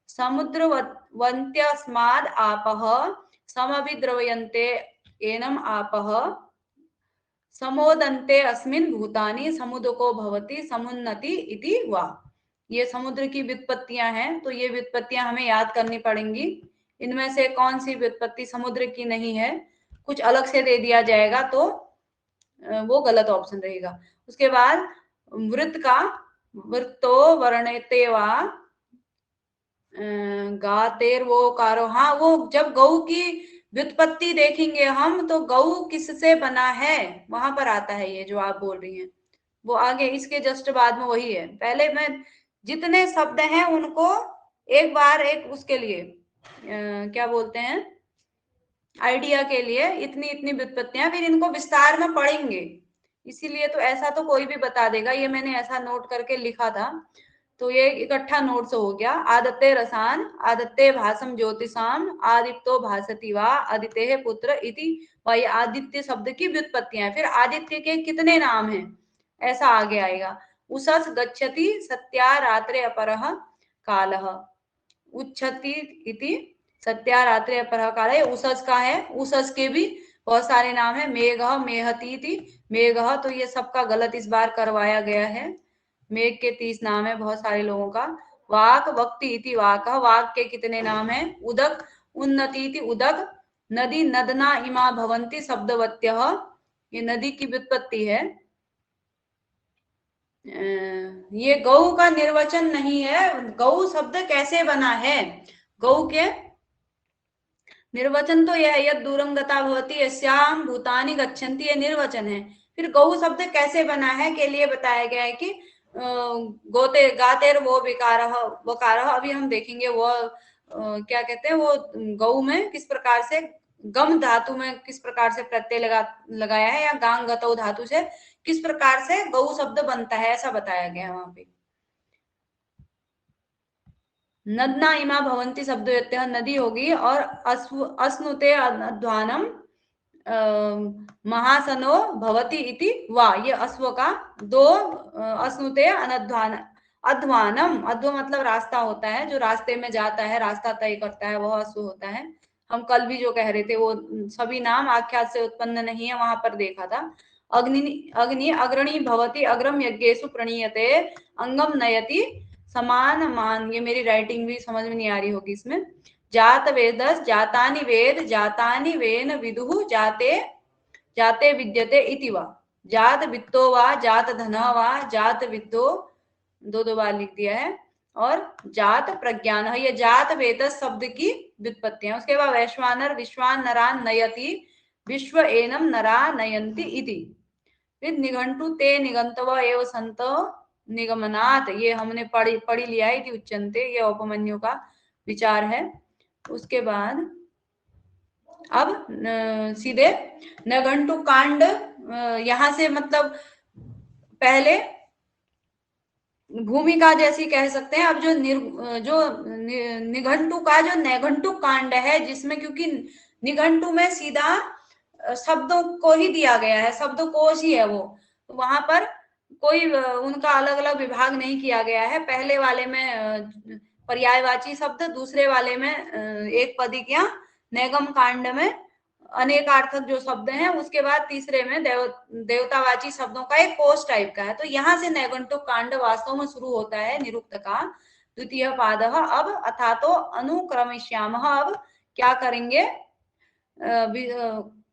समुद्रवन्त्यस्माद् आपः समभिद्रवयन्ते एनम् आपः समोदन्ते अस्मिन् भूतानि समुदको भवति समुन्नति इति वा। ये समुद्र की व्युत्पत्तियां हैं, तो ये व्युत्पत्तियां हमें याद करनी पड़ेंगी। इनमें से कौन सी व्युत्पत्ति समुद्र की नहीं है, कुछ अलग से दे दिया जाएगा तो वो गलत ऑप्शन रहेगा। उसके बाद वृत्त का वृत्तो वर्णते वा गातेर वो कारो, हाँ वो जब गौ की व्युत्पत्ति देखेंगे हम तो गौ किससे बना है वहां पर आता है ये जो आप बोल रही हैं, वो आगे इसके जस्ट बाद में वही है। पहले मैं जितने शब्द हैं उनको एक बार एक उसके लिए क्या बोलते हैं आइडिया के लिए इतनी इतनी व्युत्पत्तियां, फिर इनको विस्तार में पढ़ेंगे। इसीलिए तो ऐसा तो कोई भी बता देगा, ये मैंने ऐसा नोट करके लिखा था तो ये इकट्ठा नोट से हो गया। आदित्य रसान आदित्य भासम ज्योतिषाम आदित्यो भासति वा आदित्य पुत्र इति। वही आदित्य शब्द की व्युत्पत्तियां, फिर आदित्य के कितने नाम हैं ऐसा आगे आएगा। उषस गच्छति सत्या रात्रे अपरः कालः उच्छति इति। सत्या रात्रे अपरः कालः उषस का है, उषस के भी बहुत सारे नाम है। मेघ मेहती मेघ, तो ये सबका गलत इस बार करवाया गया है। मेघ के 30 नाम है बहुत सारे लोगों का। वाक वक्ति इति वाक, वाक के कितने नाम है। उदक उन्नति इति उदक। नदी नदना इमा भवंती शब्दवत्यः, ये नदी की व्युत्पत्ति है। ये गौ का निर्वचन नहीं है, गौ शब्द कैसे बना है, गौ के निर्वचन तो यह है यद दूरंगता भवति यस्याम भूतानि गच्छन्ति, ये निर्वचन है। फिर गौ शब्द कैसे बना है के लिए बताया गया है कि गोते गातेर वो विकारः वकारः, अभी हम देखेंगे वो क्या कहते हैं, वो गौ में किस प्रकार से गम धातु में किस प्रकार से प्रत्यय लगाया है, या गांग गतौ धातु से किस प्रकार से गौ शब्द बनता है ऐसा बताया गया है वहां पे। नदना इमा भवंती शब्द नदी होगी, और अस्नुते अध्वानम महासनो भवति इति वा, ये अश्व का दो अस्नुते अनध्वान अध्वानम, अध्व मतलब रास्ता होता है, जो रास्ते में जाता है रास्ता तय करता है वह अश्व होता है। हम कल भी जो कह रहे थे वो सभी नाम आख्यात से उत्पन्न नहीं है, वहां पर देखा था। अग्नि अग्नि अग्रणी भवति अग्रम यज्ञेषु प्रणीयते अंगम नयति समान मान, ये मेरी राइटिंग भी समझ में नहीं आ रही होगी इसमें। जात वेदस जातानि वेद जातानि वेन विदुः जाते जाते विद्यते इति वा। जात वित्तो वा जात धन वा जात विद्यो, दो बार लिख दिया है। और जात प्रज्ञान, ये जात वेदस शब्द की व्युत्पत्ति है। उसके बाद वैश्वानर विश्वान नरान नयति विश्व एनम नरा नयंती इति। फिर निघंटु ते निगंतव एव संत निगमनात्, ये हमने पढ़ी लिया है, उच्चनते, ये औपमन्यु का विचार है। उसके बाद अब सीधे निघंटु कांड, यहां से मतलब पहले भूमिका जैसी कह सकते हैं। अब जो निघंटु का जो नैघंटु कांड है, जिसमें क्योंकि निघंटु में सीधा शब्दों को ही दिया गया है, शब्दकोश ही है वो, तो वहां पर कोई उनका अलग अलग विभाग नहीं किया गया है। पहले वाले में पर्यायवाची शब्द, दूसरे वाले में एक पदिकियां, नैगम कांड में अनेकार्थक जो शब्द हैं, उसके बाद तीसरे में देवतावाची शब्दों का एक कोश टाइप का है। तो यहाँ से नैघंटुक कांड वास्तव में शुरू होता है निरुक्त का द्वितीय पाद। अब अथा तो अनुक्रमिष्यामः, अब क्या करेंगे,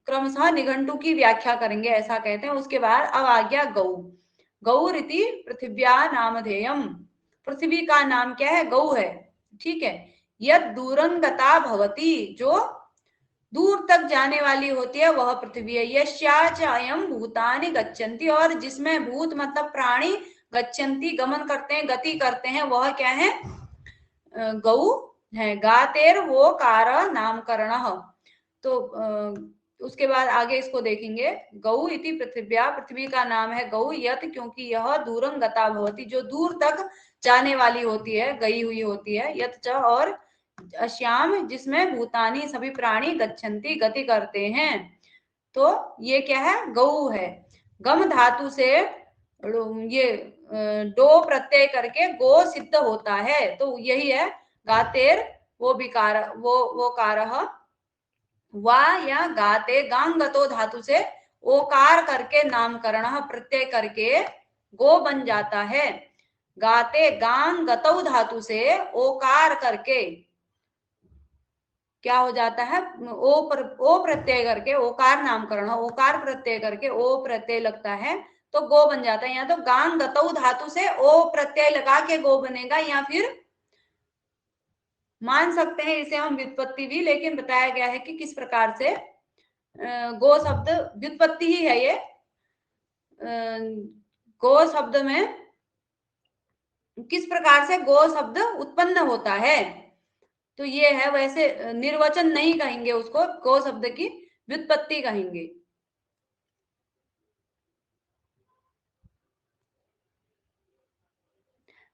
क्रमशः निघंटु की व्याख्या करेंगे ऐसा कहते हैं। उसके बाद अब आ गया गौ। गौरिति पृथिव्या नामधेयम, पृथ्वी का नाम क्या है, गौ है, ठीक है। यद दूरंगता भवति, जो दूर तक जाने वाली होती है वह पृथ्वी है। यस्याच अयम भूतानि गच्छन्ति, और जिसमें भूत मतलब प्राणी गच्छन्ति गमन करते हैं, गति करते हैं, वह क्या है, गौ है। गातेर वो कार नामकरण, तो उसके बाद आगे इसको देखेंगे। गौ इति पृथिव्या, पृथ्वी का नाम है गौ, यत क्योंकि यह दूरं गता भवति, जो दूर तक जाने वाली होती है, गई हुई होती है। यत च, और श्याम जिसमें भूतानी सभी प्राणी गच्छन्ति गति करते हैं। तो ये क्या है, गौ है। गम धातु से ये डो प्रत्यय करके गो सिद्ध होता है, तो यही है गातेर, वो विकार, वो कारह। वा या गाते गांगतो धातु से ओकार करके नामकरण प्रत्यय करके गो बन जाता है। गाते गांगतौ धातु से ओकार करके क्या हो जाता है, ओ प्रत्यय करके ओकार नामकरण, ओकार प्रत्यय करके ओ प्रत्यय लगता है तो गो बन जाता है। या तो गांग गतौ धातु से ओ प्रत्यय लगा के गो बनेगा, या फिर मान सकते हैं इसे हम व्युत्पत्ति भी, लेकिन बताया गया है कि किस प्रकार से गो शब्द व्युत्पत्ति ही है ये। गो शब्द में किस प्रकार से गो शब्द उत्पन्न होता है, तो ये है। वैसे निर्वचन नहीं कहेंगे उसको, गो शब्द की व्युत्पत्ति कहेंगे।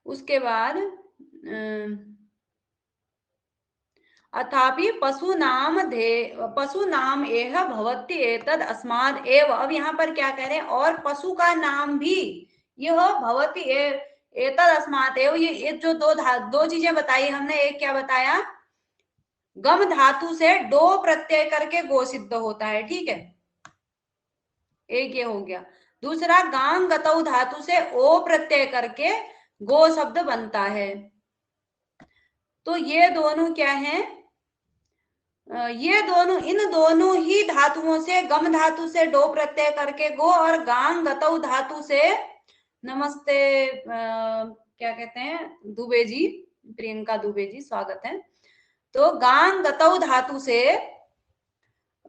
उसके बाद अथापि पशु नाम एह भवति एतद अस्माद एव। अब यहाँ पर क्या कह रहे हैं, और पशु का नाम भी यह भवति एतद अस्माद एव। ये जो दो चीजें बताई हमने, एक क्या बताया, गम धातु से डो प्रत्यय करके गो सिद्ध होता है, ठीक है, एक ये हो गया। दूसरा गांग गतौ धातु से ओ प्रत्यय करके गो शब्द बनता है। तो ये दोनों क्या है, ये दोनों, इन दोनों ही धातुओं से, गम धातु से डो प्रत्यय करके गो, और गांग गतौ धातु से, नमस्ते क्या कहते हैं दुबे जी, प्रियंका दुबे जी स्वागत है। तो गांग गतौ धातु से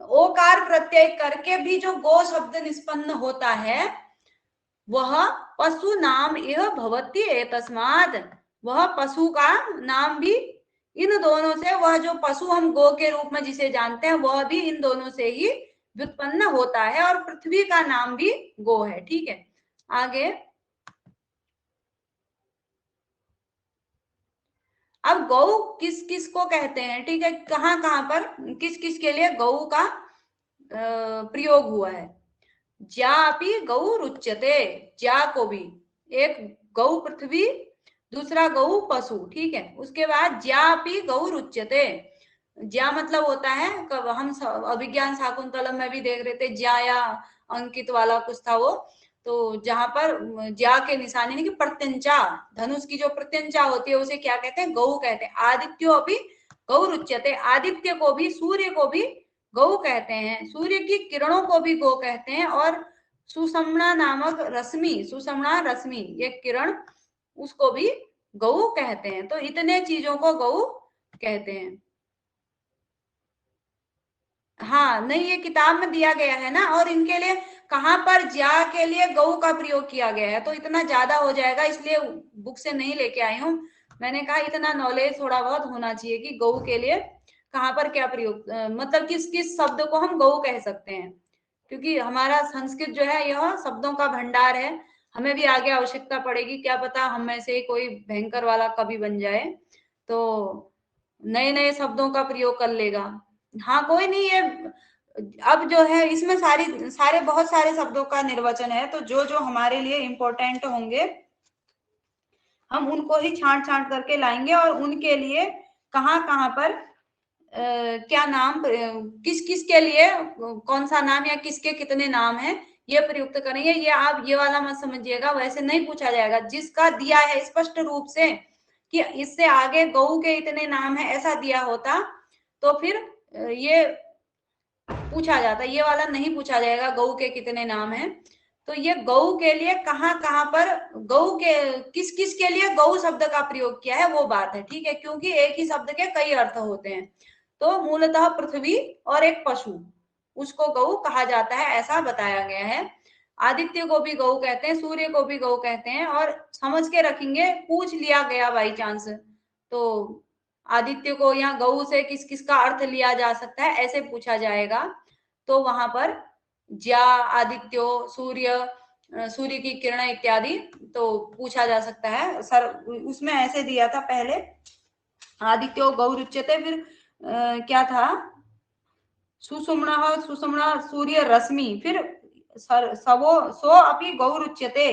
ओकार प्रत्यय करके भी जो गो शब्द निष्पन्न होता है वह पशु नाम यह भवति एतस्माद, वह पशु का नाम भी इन दोनों से, वह जो पशु हम गो के रूप में जिसे जानते हैं वह भी इन दोनों से ही व्युत्पन्न होता है, और पृथ्वी का नाम भी गो है, ठीक है। आगे अब गौ किस किस को कहते हैं, ठीक है, कहां कहां पर किस किस के लिए गौ का प्रयोग हुआ है। ज्यापि गौ रुच्यते, ज्या को भी, एक गौ पृथ्वी, दूसरा गौ पशु, ठीक है। उसके बाद ज्यापि गौ रुच्यते, ज्या मतलब होता है, कब हम अभिज्ञान शाकुंतलम में भी देख रहे थे, ज्या या अंकित वाला कुछ था वो, तो जहां पर ज्या के निशानी नहीं कि प्रत्यंचा, धनुष की जो प्रत्यंचा होती है उसे क्या कहते हैं, गौ कहते हैं। आदित्यो अभी गौ रुच्यते, आदित्य को भी, सूर्य को भी गौ कहते हैं, सूर्य की किरणों को भी गौ कहते हैं, और सुषमणा नामक रश्मि, सुषमणा रश्मि ये किरण, उसको भी गौ कहते हैं। तो इतने चीजों को गौ कहते हैं। हाँ नहीं, ये किताब में दिया गया है ना, और इनके लिए कहाँ पर ज्या के लिए गौ का प्रयोग किया गया है, तो इतना ज्यादा हो जाएगा, इसलिए बुक से नहीं लेके आई हूँ। मैंने कहा इतना नॉलेज थोड़ा बहुत होना चाहिए कि गौ के लिए कहाँ पर क्या प्रयोग, मतलब किस किस शब्द को हम गौ कह सकते हैं, क्योंकि हमारा संस्कृत जो है यह शब्दों का भंडार है। हमें भी आगे आवश्यकता पड़ेगी, क्या पता हम में से कोई भयंकर वाला कवि बन जाए तो नए नए शब्दों का प्रयोग कर लेगा। हाँ कोई नहीं, ये अब जो है इसमें सारे बहुत सारे शब्दों का निर्वचन है, तो जो जो हमारे लिए इम्पोर्टेंट होंगे हम उनको ही छांट छांट करके लाएंगे, और उनके लिए कहाँ कहाँ पर क्या नाम, किस किस के लिए कौन सा नाम या किसके कितने नाम है ये प्रयुक्त करेंगे। ये आप ये वाला मत समझिएगा, वैसे नहीं पूछा जाएगा। जिसका दिया है स्पष्ट रूप से कि इससे आगे गौ के इतने नाम है ऐसा दिया होता तो फिर ये पूछा जाता, ये वाला नहीं पूछा जाएगा गौ के कितने नाम है। तो ये गौ के लिए कहाँ कहाँ पर गौ के किस किस के लिए गौ शब्द का प्रयोग किया है वो बात है, ठीक है, क्योंकि एक ही शब्द के कई अर्थ होते हैं। तो मूलतः पृथ्वी और एक पशु, उसको गौ कहा जाता है ऐसा बताया गया है। आदित्य को भी गौ कहते हैं, सूर्य को भी गौ कहते हैं, और समझ के रखेंगे पूछ लिया गया बाई चांस तो आदित्य को या गौ से किस किस का अर्थ लिया जा सकता है ऐसे पूछा जाएगा, तो वहां पर ज्या, आदित्यो, सूर्य, सूर्य की किरण इत्यादि तो पूछा जा सकता है। सर उसमें ऐसे दिया था पहले, आदित्यो गौरुच्यते, फिर क्या था, सुषुम्ना सुषुम्ना सूर्य रश्मि, फिर सो अपि गौरुच्यते,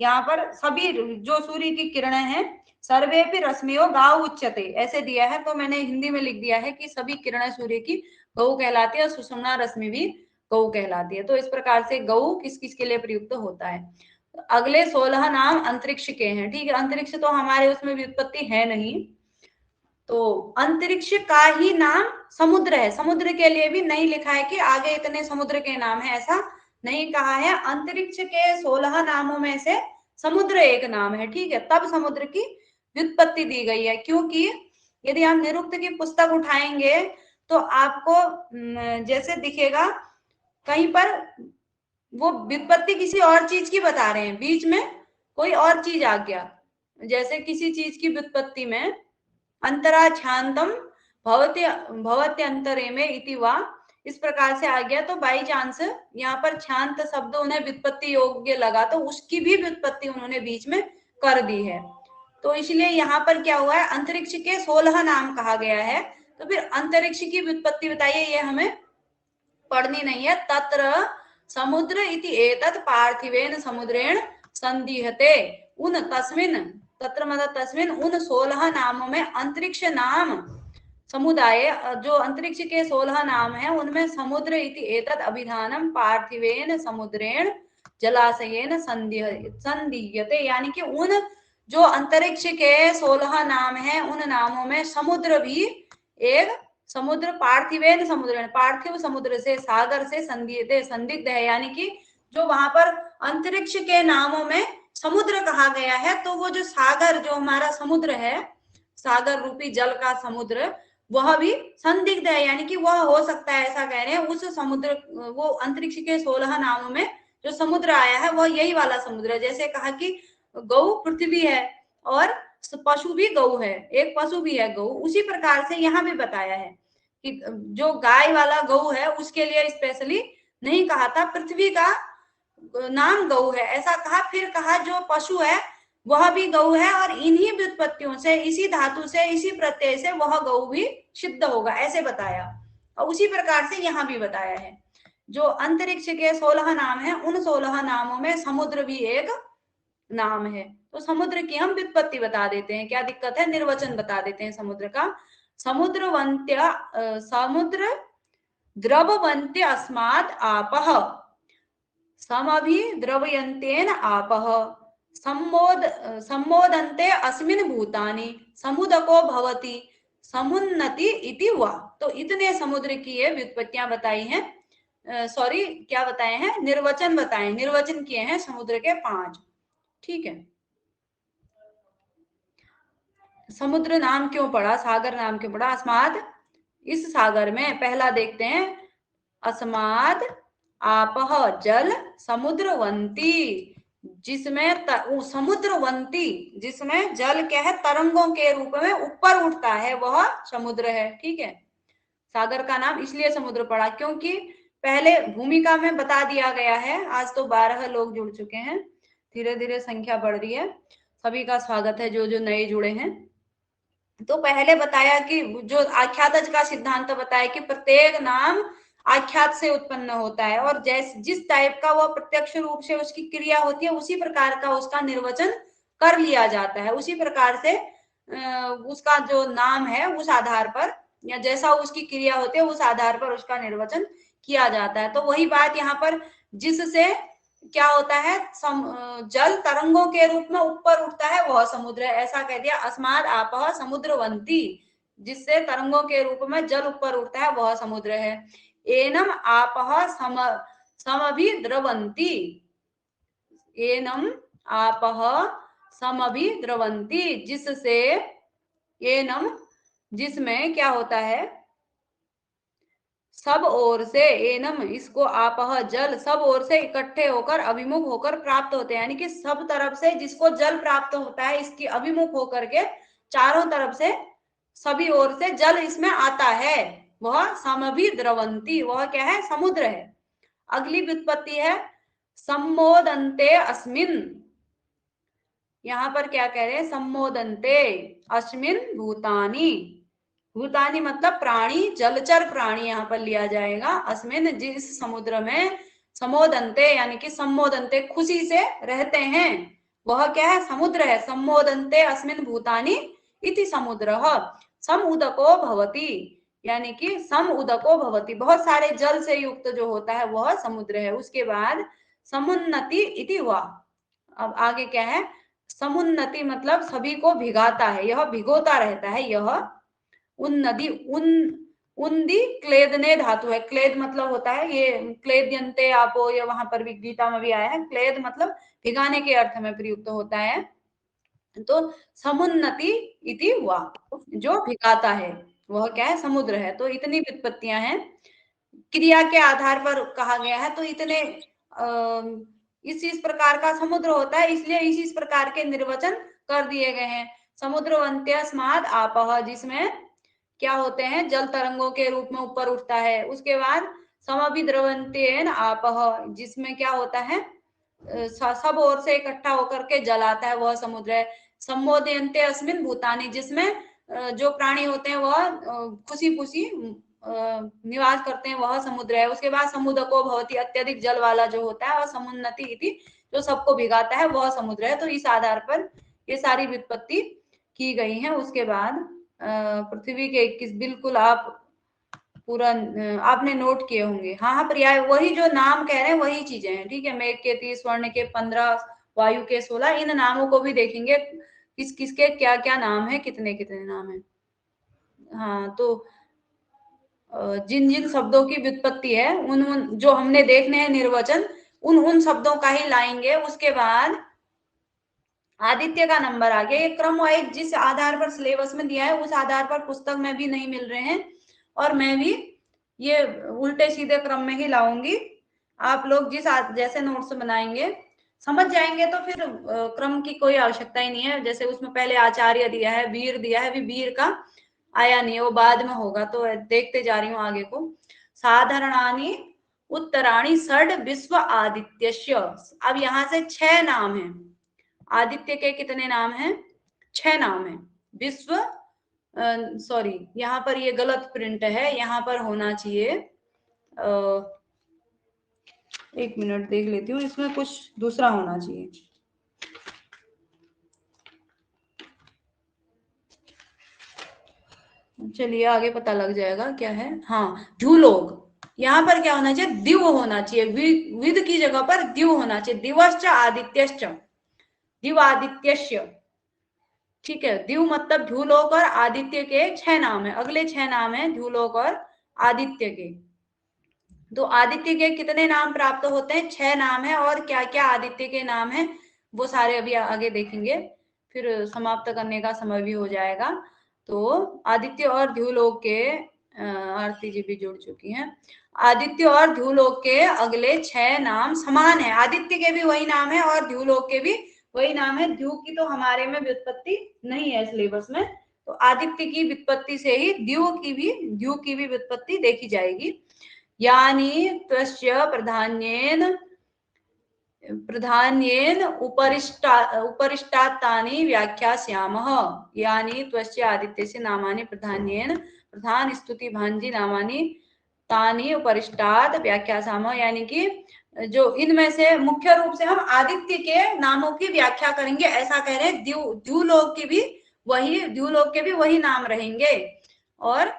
यहाँ पर सभी जो सूर्य की किरणें हैं, सर्वे भी रश्मियों गाव उच्यते ऐसे दिया है, तो मैंने हिंदी में लिख दिया है कि सभी किरणें सूर्य की गौ कहलाती है और सुषुम्ना रश्मि भी गौ कहलाती है। तो इस प्रकार से गौ किस किस के लिए प्रयुक्त होता है। अगले 16 नाम अंतरिक्ष के हैं, ठीक है। अंतरिक्ष तो हमारे उसमें व्युत्पत्ति है नहीं, तो अंतरिक्ष का ही नाम समुद्र है। समुद्र के लिए भी नहीं लिखा है कि आगे इतने समुद्र के नाम है, ऐसा नहीं कहा है। अंतरिक्ष के 16 नामों में से समुद्र एक नाम है, ठीक है। तब समुद्र की व्युत्पत्ति दी गई है, क्योंकि यदि आप निरुक्त की पुस्तक उठाएंगे तो आपको जैसे दिखेगा कहीं पर वो व्युत्पत्ति किसी और चीज की बता रहे हैं, बीच में कोई और चीज आ गया, जैसे किसी चीज की व्युत्पत्ति में अंतरा छांतम भवत्यंतरे में इति वा, इस प्रकार से आ गया, तो बाई चांस यहाँ पर शांत शब्द उन्हें व्युत्पत्ति योग्य लगा, तो उसकी भी व्युत्पत्ति उन्होंने बीच में कर दी है। तो इसलिए यहाँ पर क्या हुआ है, अंतरिक्ष के 16 नाम कहा गया है। तो फिर अंतरिक्ष की व्युत्पत्ति बताइए, ये हमें पढ़नी नहीं है। तत्र समुद्र इति एतत् पार्थिवेन समुद्रेण संदिहते, उन तस्मिन, तत्र मतलब तस्मिन, उन 16 नामों में अंतरिक्ष नाम समुदाय, जो अंतरिक्ष के 16 नाम हैं उनमें समुद्र इति एतत् अभिधानम पार्थिवेन समुद्रेण जलाशयेन संदीयते, यानी कि उन जो अंतरिक्ष के 16 नाम हैं उन नामों में समुद्र भी एक समुद्र, पार्थिवेन समुद्र, पार्थिव समुद्र से, सागर से, संदिग्ध है, यानी कि जो वहां पर अंतरिक्ष के नामों में समुद्र कहा गया है, तो वो जो सागर, जो हमारा समुद्र है, सागर रूपी जल का समुद्र, वह भी संदिग्ध है, यानी कि वह हो सकता है, ऐसा कह रहे हैं। उस समुद्र, वो अंतरिक्ष के 16 नामों में जो समुद्र आया है वह यही वाला समुद्र है। जैसे कहा कि गौ पृथ्वी है और पशु भी गौ है, एक पशु भी है गौ, उसी प्रकार से यहाँ भी बताया है कि जो गाय वाला गौ है उसके लिए स्पेशली नहीं कहा था, पृथ्वी का नाम गौ है ऐसा कहा। फिर कहा जो पशु है वह भी गौ है, और इन्हीं व्युत्पत्तियों से, इसी धातु से, इसी प्रत्यय से वह गौ भी सिद्ध होगा, ऐसे बताया। और उसी प्रकार से यहाँ भी बताया है। जो अंतरिक्ष के 16 नाम है, उन 16 नामों में समुद्र भी एक नाम है। तो समुद्र की हम व्युत्पत्ति बता देते हैं, क्या दिक्कत है, निर्वचन बता देते हैं समुद्र का। समुद्रवंत्य, समुद्र द्रववंत्य अस्मात् आपः, समभि द्रवयन्तेन आपः, सम्मोदन्ते अस्मिन् भूतानि, समुदको भवति, समुन्नति इति वा। तो इतने समुद्र की ये व्युत्पत्तियां बताई हैं, सॉरी क्या बताए हैं, निर्वचन बताए, निर्वचन किए हैं समुद्र के 5, ठीक है। समुद्र नाम क्यों पड़ा, सागर नाम क्यों पड़ा, अस्माद, इस सागर में पहला देखते हैं, अस्माद आपह जल समुद्रवंती, जिसमें समुद्रवंती, जिसमें जल क्या है, तरंगों के रूप में ऊपर उठता है, वह समुद्र है, ठीक है। सागर का नाम इसलिए समुद्र पड़ा क्योंकि पहले भूमिका में बता दिया गया है। आज तो 12 लोग जुड़ चुके हैं, धीरे धीरे संख्या बढ़ रही है, सभी का स्वागत है जो जो नए जुड़े हैं। तो पहले बताया कि जो आख्यातज का सिद्धांत बताया कि प्रत्येक नाम आख्यात से उत्पन्न होता है, और जैसे जिस टाइप का वह प्रत्यक्ष रूप से उसकी क्रिया होती है उसी प्रकार का उसका निर्वचन कर लिया जाता है। उसी प्रकार से उसका जो नाम है उस आधार पर, या जैसा उसकी क्रिया होती है उस आधार पर उसका निर्वचन किया जाता है। तो वही बात यहाँ पर, जिससे क्या होता है, जल तरंगों के रूप में ऊपर उठता है वह समुद्र है, ऐसा कह दिया। अस्माद आपह समुद्रवंती, जिससे तरंगों के रूप में जल ऊपर उठता है वह समुद्र है। एनम आपह समभिद्रवंती, एनम आपह समभिद्रवंती, जिससे, एनम जिसमें क्या होता है, सब ओर से, एनम इसको आपह जल, सब ओर से इकट्ठे होकर अभिमुख होकर प्राप्त होते हैं, यानी कि सब तरफ से जिसको जल प्राप्त होता है इसकी अभिमुख होकर के चारों तरफ से सभी ओर से जल इसमें आता है, वह समभिद्रवंती, वह क्या है, समुद्र है। अगली व्युत्पत्ति है सम्मोदन्ते अस्मिन्, यहाँ पर क्या कह रहे हैं, सम्मोदन्ते अस्मिन् भूतानि, भूतानि मतलब प्राणी, जलचर प्राणी यहाँ पर लिया जाएगा। अस्मिन जिस समुद्र में, सम्मोदन्ते यानी कि सम्मोदन्ते खुशी से रहते हैं, वह क्या है, समुद्र है। सम्मोदन्ते अस्मिन भूतानि इति समुद्रः सम उदको भवति, यानी कि सम उदको भवति, बहुत सारे जल से युक्त जो होता है वह समुद्र है। उसके बाद समुन्नति इति हुआ। अब आगे क्या है, समुन्नति मतलब सभी को भिगाता है, यह भिगोता रहता है। यह उन्नति, उन्दी क्लेदने धातु है। क्लेद मतलब होता है ये क्लेद्यन्ते आपो, ये वहां पर भी गीता में भी आया है। क्लेद मतलब भिगाने के अर्थ में प्रयुक्त होता है। तो समुन्नति इति हुआ, जो भिगाता है वह क्या है, समुद्र है। तो इतनी व्युत्पत्तियां हैं, क्रिया के आधार पर कहा गया है। तो इतने इस प्रकार का समुद्र होता है, इसलिए इस प्रकार के निर्वचन कर दिए गए हैं। समुद्रवन्त्यस्माद् आपः, जिसमें क्या होते हैं, जल तरंगों के रूप में ऊपर उठता है। उसके बाद समभिद्रवन्तेन आपः, जिसमें क्या होता है, सब ओर से इकट्ठा होकर के जल आता है, वह समुद्र है। सम्मोदयन्ते अस्मिन् भूतानि, जिसमें जो प्राणी होते हैं वह खुशी खुशी निवास करते हैं, वह समुद्र है। उसके बाद समुद्रको भवति, अत्यधिक जल वाला जो होता है, और समुन्नति इति, जो सबको भिगाता है, वह समुद्र है। तो इस आधार पर ये सारी व्युत्पत्ति की गई है। उसके बाद पृथ्वी के 21, बिल्कुल आप पूरा आपने नोट किए होंगे। हाँ हाँ, पर्याय वही जो नाम कह रहे हैं वही चीजें हैं, ठीक है। मेघ के 30, स्वर्ण के 15, वायु के 16, इन नामों को भी देखेंगे, किस किसके क्या क्या नाम है, कितने कितने नाम है। हाँ, तो जिन जिन शब्दों की व्युत्पत्ति है, उन जो हमने देखने हैं निर्वचन, उन शब्दों का ही लाएंगे। उसके बाद आदित्य का नंबर आ गया। ये क्रम वाइज जिस आधार पर सिलेबस में दिया है, उस आधार पर पुस्तक में भी नहीं मिल रहे हैं, और मैं भी ये उल्टे सीधे क्रम में ही लाऊंगी। आप लोग जैसे नोट्स बनाएंगे, समझ जाएंगे, तो फिर क्रम की कोई आवश्यकता ही नहीं है। जैसे उसमें पहले आचार्य दिया है, वीर दिया है, अभी वीर का आया नहीं है, वो बाद में होगा। तो देखते जा रही हूँ आगे को। साधारणानि उत्तराणी षड विश्व आदित्यस्य, अब यहाँ से 6 नाम है। आदित्य के कितने नाम हैं, 6 नाम है। विश्व, सॉरी यहाँ पर ये गलत प्रिंट है, यहाँ पर होना चाहिए, एक मिनट देख लेती हूँ, इसमें कुछ दूसरा होना चाहिए। चलिए आगे पता लग जाएगा क्या है। हाँ, ध्युलोक, यहाँ पर क्या होना चाहिए, दिव होना चाहिए। विद की जगह पर दिव होना चाहिए। दिवश्च आदित्यश्च, दिव आदित्यश्य, ठीक है। दिव मतलब ध्युलोक और आदित्य के 6 नाम है। अगले 6 नाम है ध्युलोक और आदित्य के। तो आदित्य के कितने नाम प्राप्त होते हैं, 6 नाम है। और क्या क्या आदित्य के नाम है वो सारे अभी आगे देखेंगे, फिर समाप्त करने का समय भी हो जाएगा। तो आदित्य और ध्युलोक के, आरती जी भी जुड़ चुकी हैं। आदित्य और ध्युलोक के अगले 6 नाम समान है। आदित्य के भी वही नाम है और ध्युलोक के भी वही नाम है। ध्युव की तो हमारे में व्युत्पत्ति नहीं है सिलेबस में, तो आदित्य की व्युत्पत्ति से ही ध्युव की भी व्युत्पत्ति देखी जाएगी। यानी त्वस्य प्रधान्येन उपरिष्टातानि व्याख्यास्यामः। यानी त्वस्य आदित्यस्य नामानि प्रधान्येन, प्रधान स्तुति भांजी नामानि तानि उपरिष्टात् व्याख्यास्यामः, यानी कि जो इनमें से मुख्य रूप से हम आदित्य के नामों की व्याख्या करेंगे, ऐसा कह रहे हैं। द्युलोक के भी वही नाम रहेंगे। और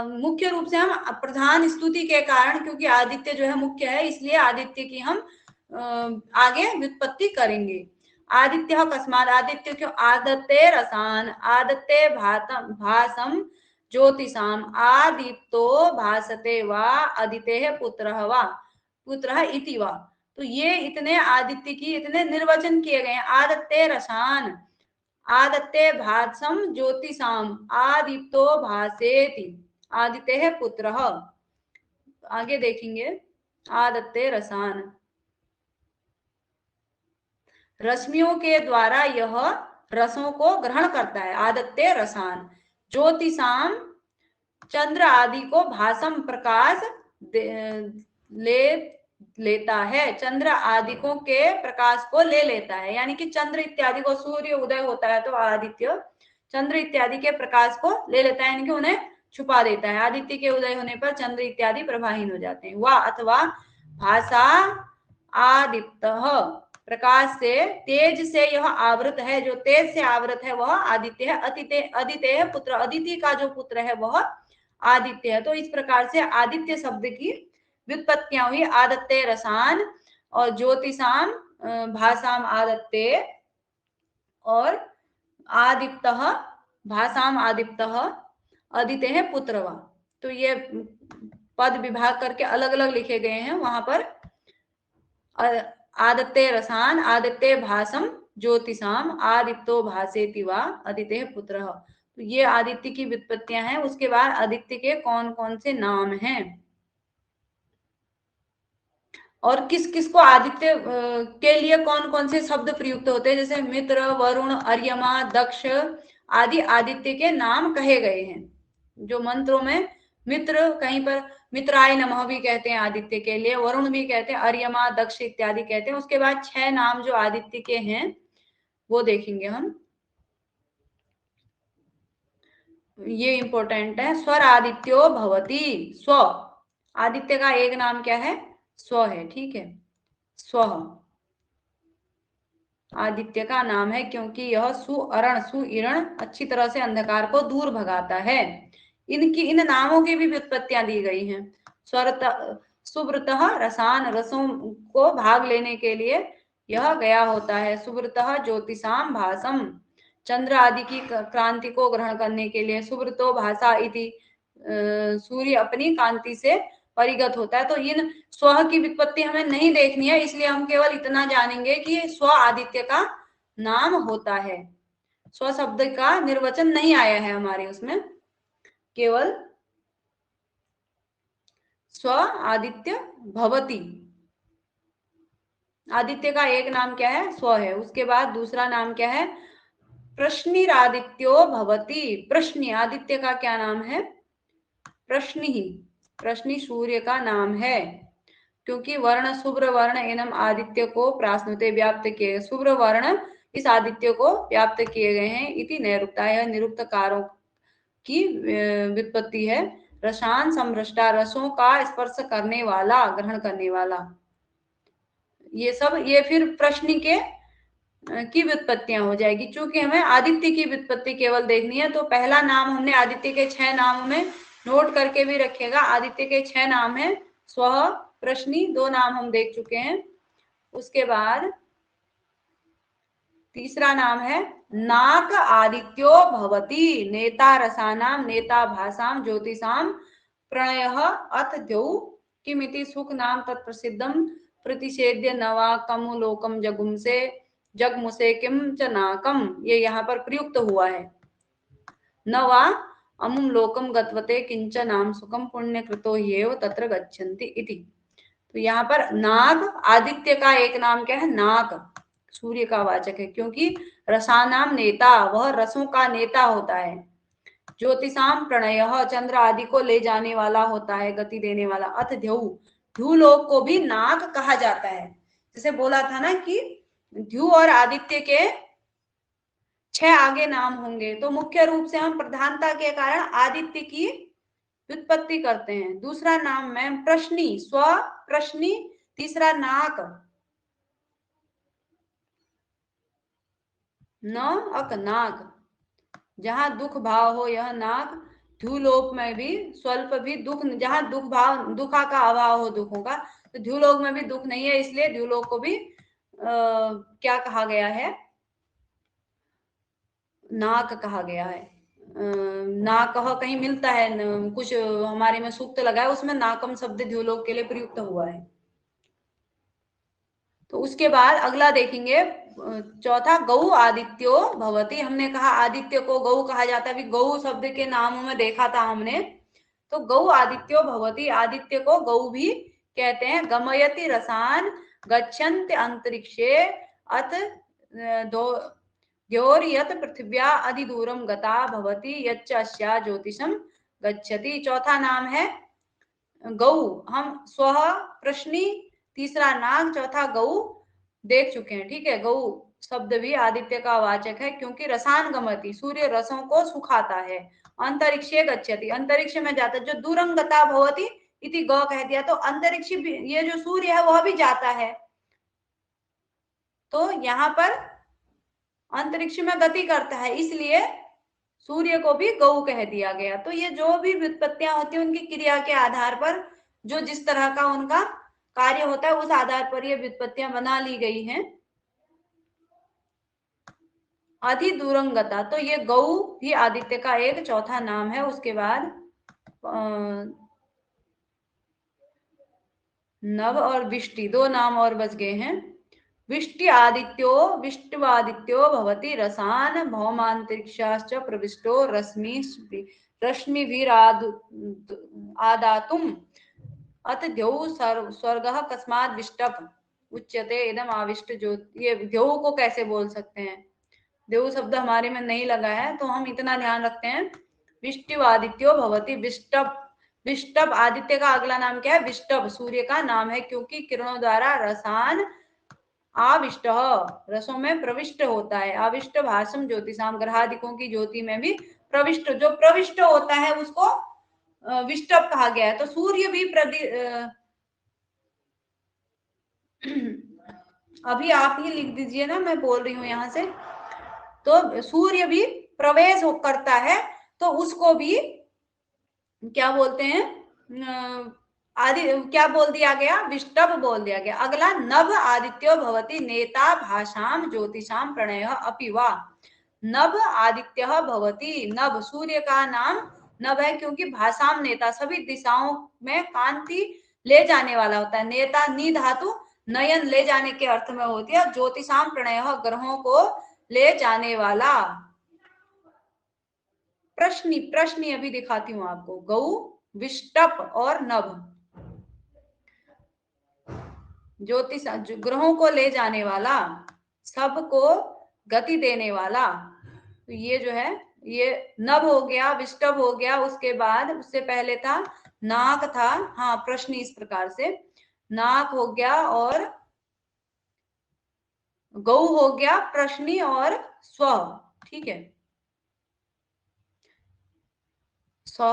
मुख्य रूप से हम प्रधान स्तुति के कारण, क्योंकि आदित्य जो है मुख्य है, इसलिए आदित्य की हम आगे व्युत्पत्ति करेंगे। आदित्य कस्मात्, आदित्य क्यों, आदत्ते रसान, आदत्ते भासम ज्योतिषाम, आदित्यो भासते वा अदिते पुत्रः इति वा। तो ये इतने आदित्य की इतने निर्वचन किए गए हैं। आदत्ते रसान, आदत्ते भासम ज्योतिषाम, आदित्यो भासेति, आदित्य पुत्रः। आगे देखेंगे, आदत्ते रसान, रश्मियों के द्वारा यह रसों को ग्रहण करता है। आदत्ते रसान, ज्योतिषाम, चंद्र आदि को, भासम प्रकाश ले लेता है, चंद्र आदिकों के प्रकाश को ले लेता है। यानी कि चंद्र इत्यादि को, सूर्य उदय होता है तो आदित्य चंद्र इत्यादि के प्रकाश को ले लेता है, यानी कि उन्हें छुपा देता है। आदित्य के उदय होने पर चंद्र इत्यादि प्रभाहीन हो जाते हैं। वह अथवा भाषा आदित्य, प्रकाश से, तेज से यह आवृत है, जो तेज से आवृत है वह आदित्य है। अदितेय पुत्र, अदिति का जो पुत्र है वह आदित्य है। तो इस प्रकार से आदित्य शब्द की व्युत्पत्तियां हुई। आदित्य रसान और ज्योतिषाम भाषाम आदित्य और आदित्य भाषाम आदित्य अदिते है पुत्रवा। तो ये पद विभाग करके अलग अलग लिखे गए हैं। वहां पर आदित्य रसान, आदित्य भाषम ज्योतिषाम, आदित्यो भासेति वा अदिते पुत्र। तो ये आदित्य की व्युत्पत्तियां हैं। उसके बाद आदित्य के कौन कौन से नाम हैं और किस किस को आदित्य के लिए कौन कौन से शब्द प्रयुक्त होते हैं, जैसे मित्र, वरुण, अर्यमा, दक्ष आदि आदित्य के नाम कहे गए हैं। जो मंत्रों में मित्र, कहीं पर मित्राय नमः भी कहते हैं आदित्य के लिए, वरुण भी कहते हैं, अर्यमा, दक्ष इत्यादि कहते हैं। उसके बाद 6 नाम जो आदित्य के हैं वो देखेंगे हम। ये इंपॉर्टेंट है। स्वर आदित्यो भवति, स्व, आदित्य का एक नाम क्या है? स्व है, ठीक है। स्व आदित्य का नाम है क्योंकि यह सुअरण सुइरण अच्छी तरह से अंधकार को दूर भगाता है। इन नामों की भी व्युत्पत्तियां दी गई हैं। सुब्रतः रसान, रसों को भाग लेने के लिए यह गया होता है। सुब्रतः ज्योतिषाम भासम, चंद्र आदि की क्रांति को ग्रहण करने के लिए। सुब्रतो भाषा इति, सूर्य अपनी कांति से परिगत होता है। तो इन स्व की व्युत्पत्ति हमें नहीं देखनी है, इसलिए हम केवल इतना जानेंगे कि स्व आदित्य का नाम होता है। स्व शब्द का निर्वचन नहीं आया है हमारे उसमें, केवल स्व आदित्य भवति। आदित्य का एक नाम क्या है? स्व है। उसके बाद दूसरा नाम क्या है? प्रश्निरादित्यो भवति। प्रश्नि आदित्य का क्या नाम है? प्रश्नि ही, प्रश्नि सूर्य का नाम है, क्योंकि वर्ण शुभ्र वर्ण एनम आदित्य को प्राश्नुते व्याप्त किए। शुभ्र वर्ण इस आदित्य को व्याप्त किए गए हैं। इति नैरुक्ता, यह निरुक्तकारों की व्युत्पत्ति है। रसान समृष्टा, रसों का स्पर्श करने वाला, ग्रहण करने वाला। ये सब ये फिर प्रश्न के की व्युत्पत्तियां हो जाएगी। चूंकि हमें आदित्य की व्युत्पत्ति केवल देखनी है, तो पहला नाम हमने आदित्य के 6 नामों में नोट करके भी रखेगा। आदित्य के 6 नाम है। स्व, प्रश्नि 2 नाम हम देख चुके हैं। उसके बाद तीसरा नाम है नाक आदित्यो भवति। नेता रसानाम, नेता भाषाम, ज्योतिषाम, प्रणयः अथ द्यौ किमिति सुख नाम तत्प्रसिद्धम प्रतिषेध्य नवा कमु लोकम जगुमसे जगमुसे किम च नाकम। ये यहाँ पर प्रयुक्त हुआ है। नवा अमुम लोकम गत्वते किंच नाम सुखम पुण्य कृतो येव तत्र गच्छन्ति इति। तो यहाँ पर नाग, आदित्य का एक नाम क्या है? नाग, सूर्य का वाचक है, क्योंकि रसानाम नेता, वह रसों का नेता होता है। ज्योतिषाम प्रणय, चंद्र आदि को ले जाने वाला होता है, गति देने वाला। अथ ध्यू, ध्यू लोक को भी नाग कहा जाता है। जैसे बोला था ना कि ध्यू और आदित्य के 6 आगे नाम होंगे, तो मुख्य रूप से हम प्रधानता के कारण आदित्य की व्युत्पत्ति करते हैं। दूसरा नाम में प्रश्नि, स्व प्रश्नि। तीसरा नाक, न अक नाग, जहां दुख भाव हो यह नाग। ध्युलोक में भी स्वल्प भी दुख, जहां दुख भाव, दुखा का अभाव हो, दुखों का, तो ध्युलोक में भी दुख नहीं है, इसलिए ध्युलोक को भी क्या कहा गया है? नाक कहा गया है। नाक कहीं मिलता है, कुछ हमारे में सूक्त लगा है, उसमें नाकम शब्द ध्युलोक के लिए प्रयुक्त हुआ है। तो उसके बाद अगला देखेंगे, चौथा गौ आदित्यो भवति। हमने कहा आदित्य को गौ कहा जाता है। गौ शब्द के नामों में देखा था हमने, तो गौ आदित्यो भवति, आदित्य को गौ भी कहते हैं। गमयति रसान, गच्छन्ति अंतरिक्षे, अथ द्योर्यत पृथिव्या अधिदूरम गता भवति, यच्च अस्या ज्योतिषम गच्छति। चौथा नाम है गौ। हम स्व प्रश्नि, तीसरा नाग, चौथा गऊ देख चुके हैं, ठीक है। गऊ शब्द भी आदित्य का वाचक है क्योंकि रसान गमति, सूर्य रसों को सुखाता है। अंतरिक्षे गच्छति, अंतरिक्ष में जाता है। जो दूरंगता भवति इति ग कह दिया, तो अंतरिक्ष भी, ये जो सूर्य है वह भी जाता है, तो यहाँ पर अंतरिक्ष में गति करता है, इसलिए सूर्य को भी गौ कह दिया गया। तो ये जो भी व्युत्पत्तियां होती हैं उनकी क्रिया के आधार पर, जो जिस तरह का उनका कार्य होता है उस आधार पर ये व्युत्पत्तियां बना ली गई हैं। अधिदूरंगता, तो ये गौ भी आदित्य का एक चौथा नाम है। उसके बाद नव और विष्टि, दो नाम और बच गए हैं। विष्टि आदित्यो विष्टवादित्यो भवति रसान भौमांतरिक्षाश्च प्रविष्टो रश्मिभिरादातुम् अत द्यौ स्वर्गः कस्मात् विष्टप उच्यते इदम आविष्ट ज्योति। ये द्यौ को कैसे बोल सकते हैं, द्यौ शब्द हमारे में नहीं लगा है, तो हम इतना ध्यान रखते हैं। विष्टिवादित्यो भवति विष्टप, विष्टप आदित्य का अगला नाम क्या है, विष्टप सूर्य का नाम है, क्योंकि किरणों द्वारा रसान आविष्ट, रसों में प्रविष्ट होता है। आविष्ट भाषम ज्योतिषाम, ग्रहादिकों की ज्योति में भी प्रविष्ट, जो प्रविष्ट होता है उसको विष्टप कहा गया है। तो सूर्य भी अभी आप ही लिख दीजिए ना, मैं बोल रही हूं यहां से। तो सूर्य भी प्रवेश करता है, तो उसको भी क्या बोलते हैं, आदि क्या बोल दिया गया, विष्टप बोल दिया गया। अगला नभ आदित्यो भवति नेता भाषाम ज्योतिषाम प्रणय अपि वा। नभ आदित्य भवति, नभ सूर्य का नाम नभ है क्योंकि भाषाम नेता, सभी दिशाओं में कांति ले जाने वाला होता है। नेता नी धातु नयन ले जाने के अर्थ में होती है। ज्योतिषाम प्रणय ग्रहों को ले जाने वाला। प्रश्नी, प्रश्नी अभी दिखाती हूं आपको। गौ, विष्टप और नभ, ज्योतिष ग्रहों को ले जाने वाला, सबको गति देने वाला। तो ये जो है, ये नभ हो गया, विष्टप हो गया। उसके बाद उससे पहले था नाक था, हाँ प्रश्नी, इस प्रकार से नाक हो गया और गौ हो गया, प्रश्नी और स्व, ठीक है। स्व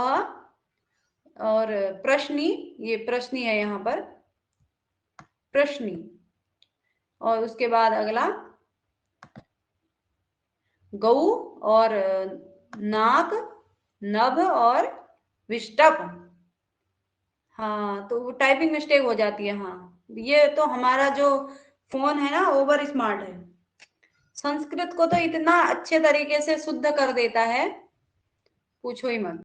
और प्रश्नी, ये प्रश्नी है यहाँ पर, प्रश्नी। और उसके बाद अगला गौ और नाक, नभ और विष्टप। हाँ, तो टाइपिंग मिस्टेक हो जाती है। हाँ, ये तो हमारा जो फोन है ना ओवर स्मार्ट है, संस्कृत को तो इतना अच्छे तरीके से शुद्ध कर देता है, पूछो ही मत।